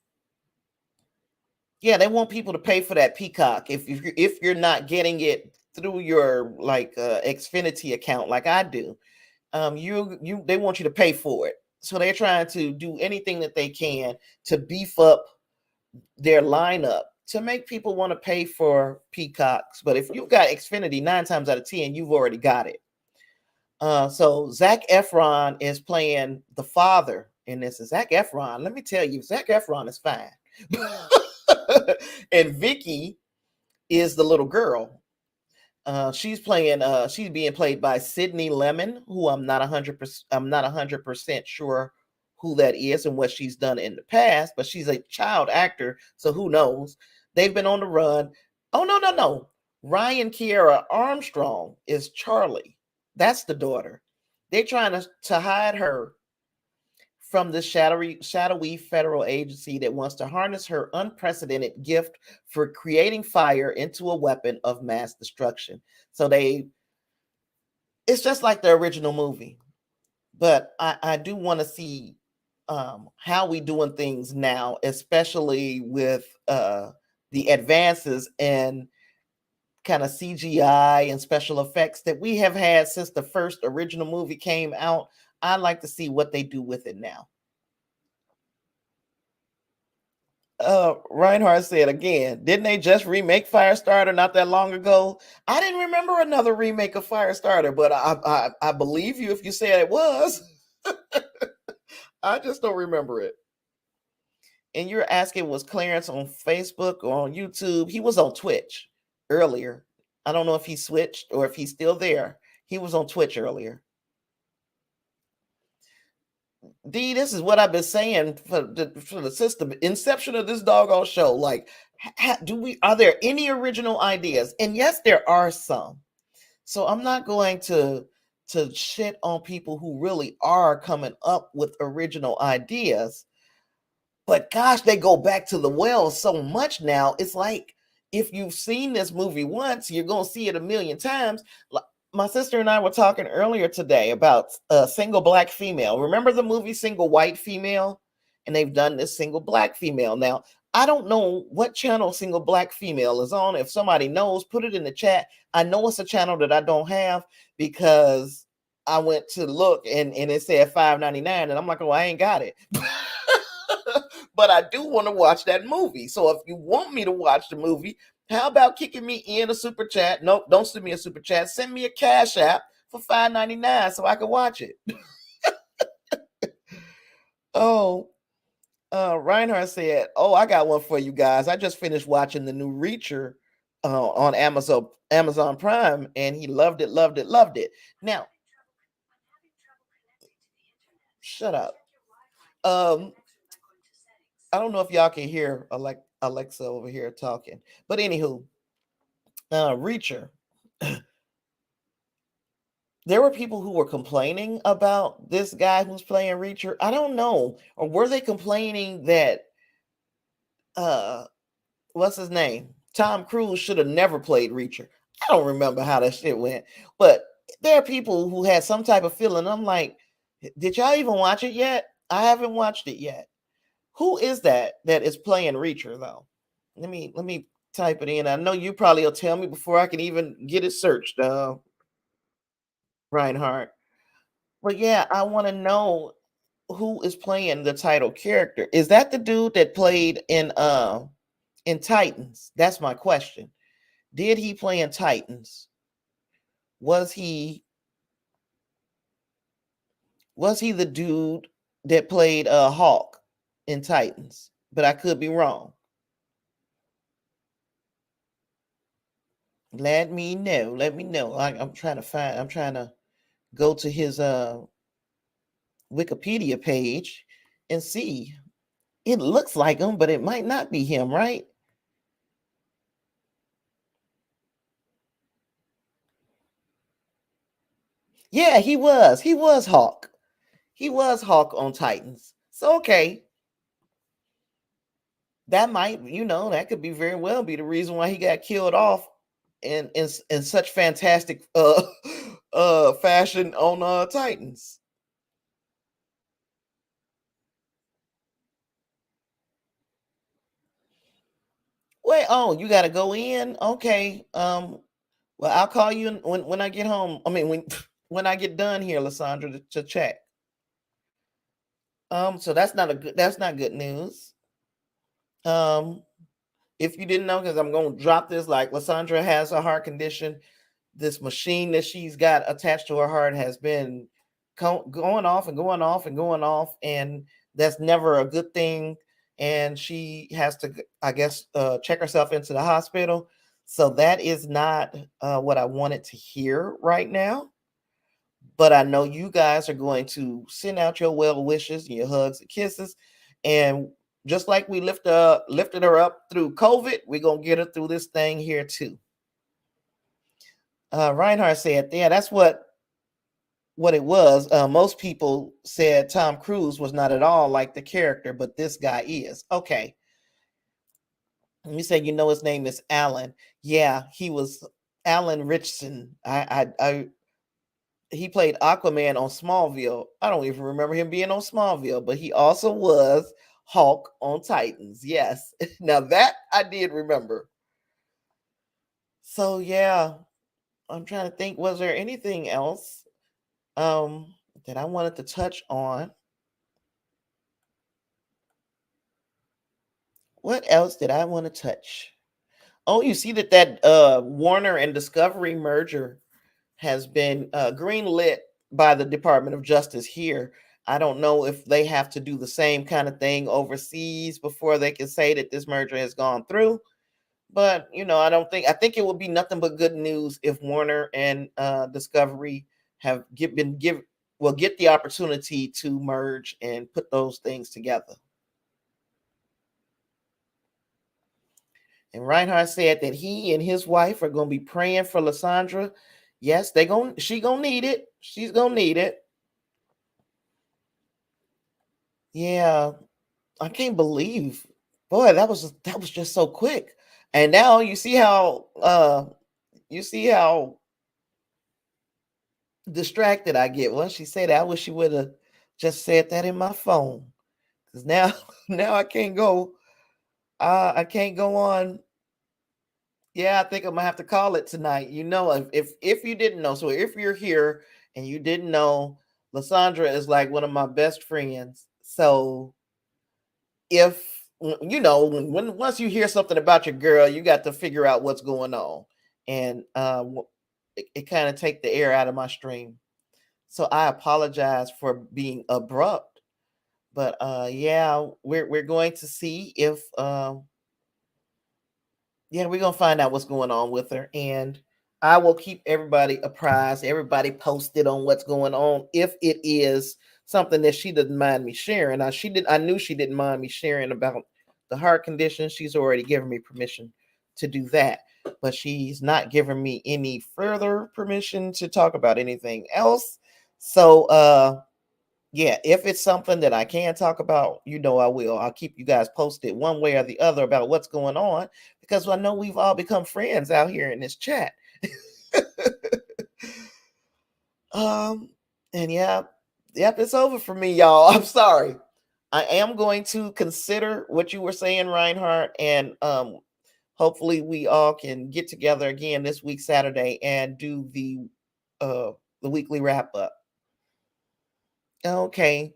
Yeah, they want people to pay for that Peacock if you're not getting it through your like Xfinity account like I do. You they want you to pay for it. So they're trying to do anything that they can to beef up their lineup to make people want to pay for Peacocks. But if you've got Xfinity, 9 times out of 10, you've already got it. So Zac Efron is playing the father in this. And Zac Efron, let me tell you, Zac Efron is fine. And Vicky is the little girl. She's being played by Sydney Lemon, who I'm not 100% sure who that is and what she's done in the past, but she's a child actor, so who knows? They've been on the run. Oh no. Ryan Kiera Armstrong is Charlie. That's the daughter. They're trying to hide her from the shadowy federal agency that wants to harness her unprecedented gift for creating fire into a weapon of mass destruction. So it's just like the original movie, but I do want to see how we doing things now, especially with the advances in kind of CGI and special effects that we have had since the first original movie came out. I'd like to see what they do with it now. Reinhardt said again, didn't they just remake Firestarter not that long ago? I didn't remember another remake of Firestarter, but I believe you if you said it was. I just don't remember it. And you're asking, was Clarence on Facebook or on YouTube? He was on Twitch earlier. I don't know if he switched or if he's still there. He was on Twitch earlier. D, this is what I've been saying for the system inception of this doggone show. Like, are there any original ideas? And yes, there are some. So I'm not going to shit on people who really are coming up with original ideas. But gosh, they go back to the well so much now. It's like if you've seen this movie once, you're gonna see it a million times. My sister and I were talking earlier today about a single black female. Remember the movie Single White Female? And they've done this single black female. Now, I don't know what channel Single Black Female is on. If somebody knows, put it in the chat. I know it's a channel that I don't have because I went to look and it said $5.99 and I'm like, oh, I ain't got it. But I do want to watch that movie. So if you want me to watch the movie, how about kicking me in a super chat? Nope, don't send me a super chat. Send me a cash app for $5.99 so I can watch it. Oh, Reinhardt said, "Oh, I got one for you guys. I just finished watching the new Reacher on Amazon Prime, and he loved it, loved it, loved it." Now, shut up. I don't know if y'all can hear Alexa over here talking, but anywho, Reacher. There were people who were complaining about this guy who's playing Reacher. I don't know, or were they complaining that what's his name? Tom Cruise should have never played Reacher. I don't remember how that shit went, but there are people who had some type of feeling. I'm like, did y'all even watch it yet? I haven't watched it yet. Who is that is playing Reacher though? Let me type it in. I know you probably will tell me before I can even get it searched, Reinhardt. But yeah, I want to know who is playing the title character. Is that the dude that played in Titans? That's my question. Did he play in Titans? Was he the dude that played Hawk in Titans? But I could be wrong. Let me know. Let me know. I'm trying to go to his Wikipedia page and see. It looks like him, but it might not be him, right? Yeah, he was. He was Hawk. He was Hawk on Titans. So okay. That might, that could be very well be the reason why he got killed off in such fantastic fashion on Titans. Oh, you got to go in. Okay. Well, I'll call you when I get home. I mean, when I get done here, Lysandra, to check. So that's not good news. Um, if you didn't know, because I'm going to drop this, like Lysandra has a heart condition. This machine that she's got attached to her heart has been going off and going off and going off, and that's never a good thing. And she has to, I guess, check herself into the hospital. So that is not what I wanted to hear right now. But I know you guys are going to send out your well wishes and your hugs and kisses. And just like we lifted her up through COVID, we're gonna get her through this thing here too. Reinhardt said, "Yeah, that's what it was." Most people said Tom Cruise was not at all like the character, but this guy is. Okay, you say you know his name is Alan. Yeah, he was Alan Richardson. He played Aquaman on Smallville. I don't even remember him being on Smallville, but he also was Hulk on Titans. Yes. Now that I did remember. So yeah, I'm trying to think, was there anything else that I wanted to touch on? What else did I want to touch? Oh, you see that Warner and Discovery merger has been greenlit by the Department of Justice here. I don't know if they have to do the same kind of thing overseas before they can say that this merger has gone through. But I think it would be nothing but good news if Warner and Discovery get the opportunity to merge and put those things together. And Reinhardt said that he and his wife are going to be praying for Lysandra. Yes, she gonna need it. She's gonna need it. Yeah, I can't believe, boy, that was just so quick. And now you see how distracted I get once she said that. I wish she would have just said that in my phone, because now now I can't go. I can't go on. Yeah, I think I'm gonna have to call it tonight. If you didn't know, so if you're here and you didn't know, Lysandra is like one of my best friends. So if when once you hear something about your girl, you got to figure out what's going on, and it kind of take the air out of my stream. So I apologize for being abrupt, but yeah, we're going to see if yeah, we're gonna find out what's going on with her, and I will keep everybody apprised, everybody posted on what's going on if it is something that she doesn't mind me sharing. Now I knew she didn't mind me sharing about the heart condition. She's already given me permission to do that, but she's not giving me any further permission to talk about anything else. So yeah, if it's something that I can talk about, I will. I'll keep you guys posted one way or the other about what's going on, because I know we've all become friends out here in this chat. um, and yeah, yep, it's over for me, y'all. I'm sorry. I am going to consider what you were saying, Reinhardt, and hopefully we all can get together again this week, Saturday, and do the weekly wrap up. Okay.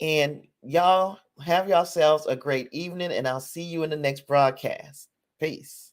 And y'all have yourselves a great evening, and I'll see you in the next broadcast. Peace.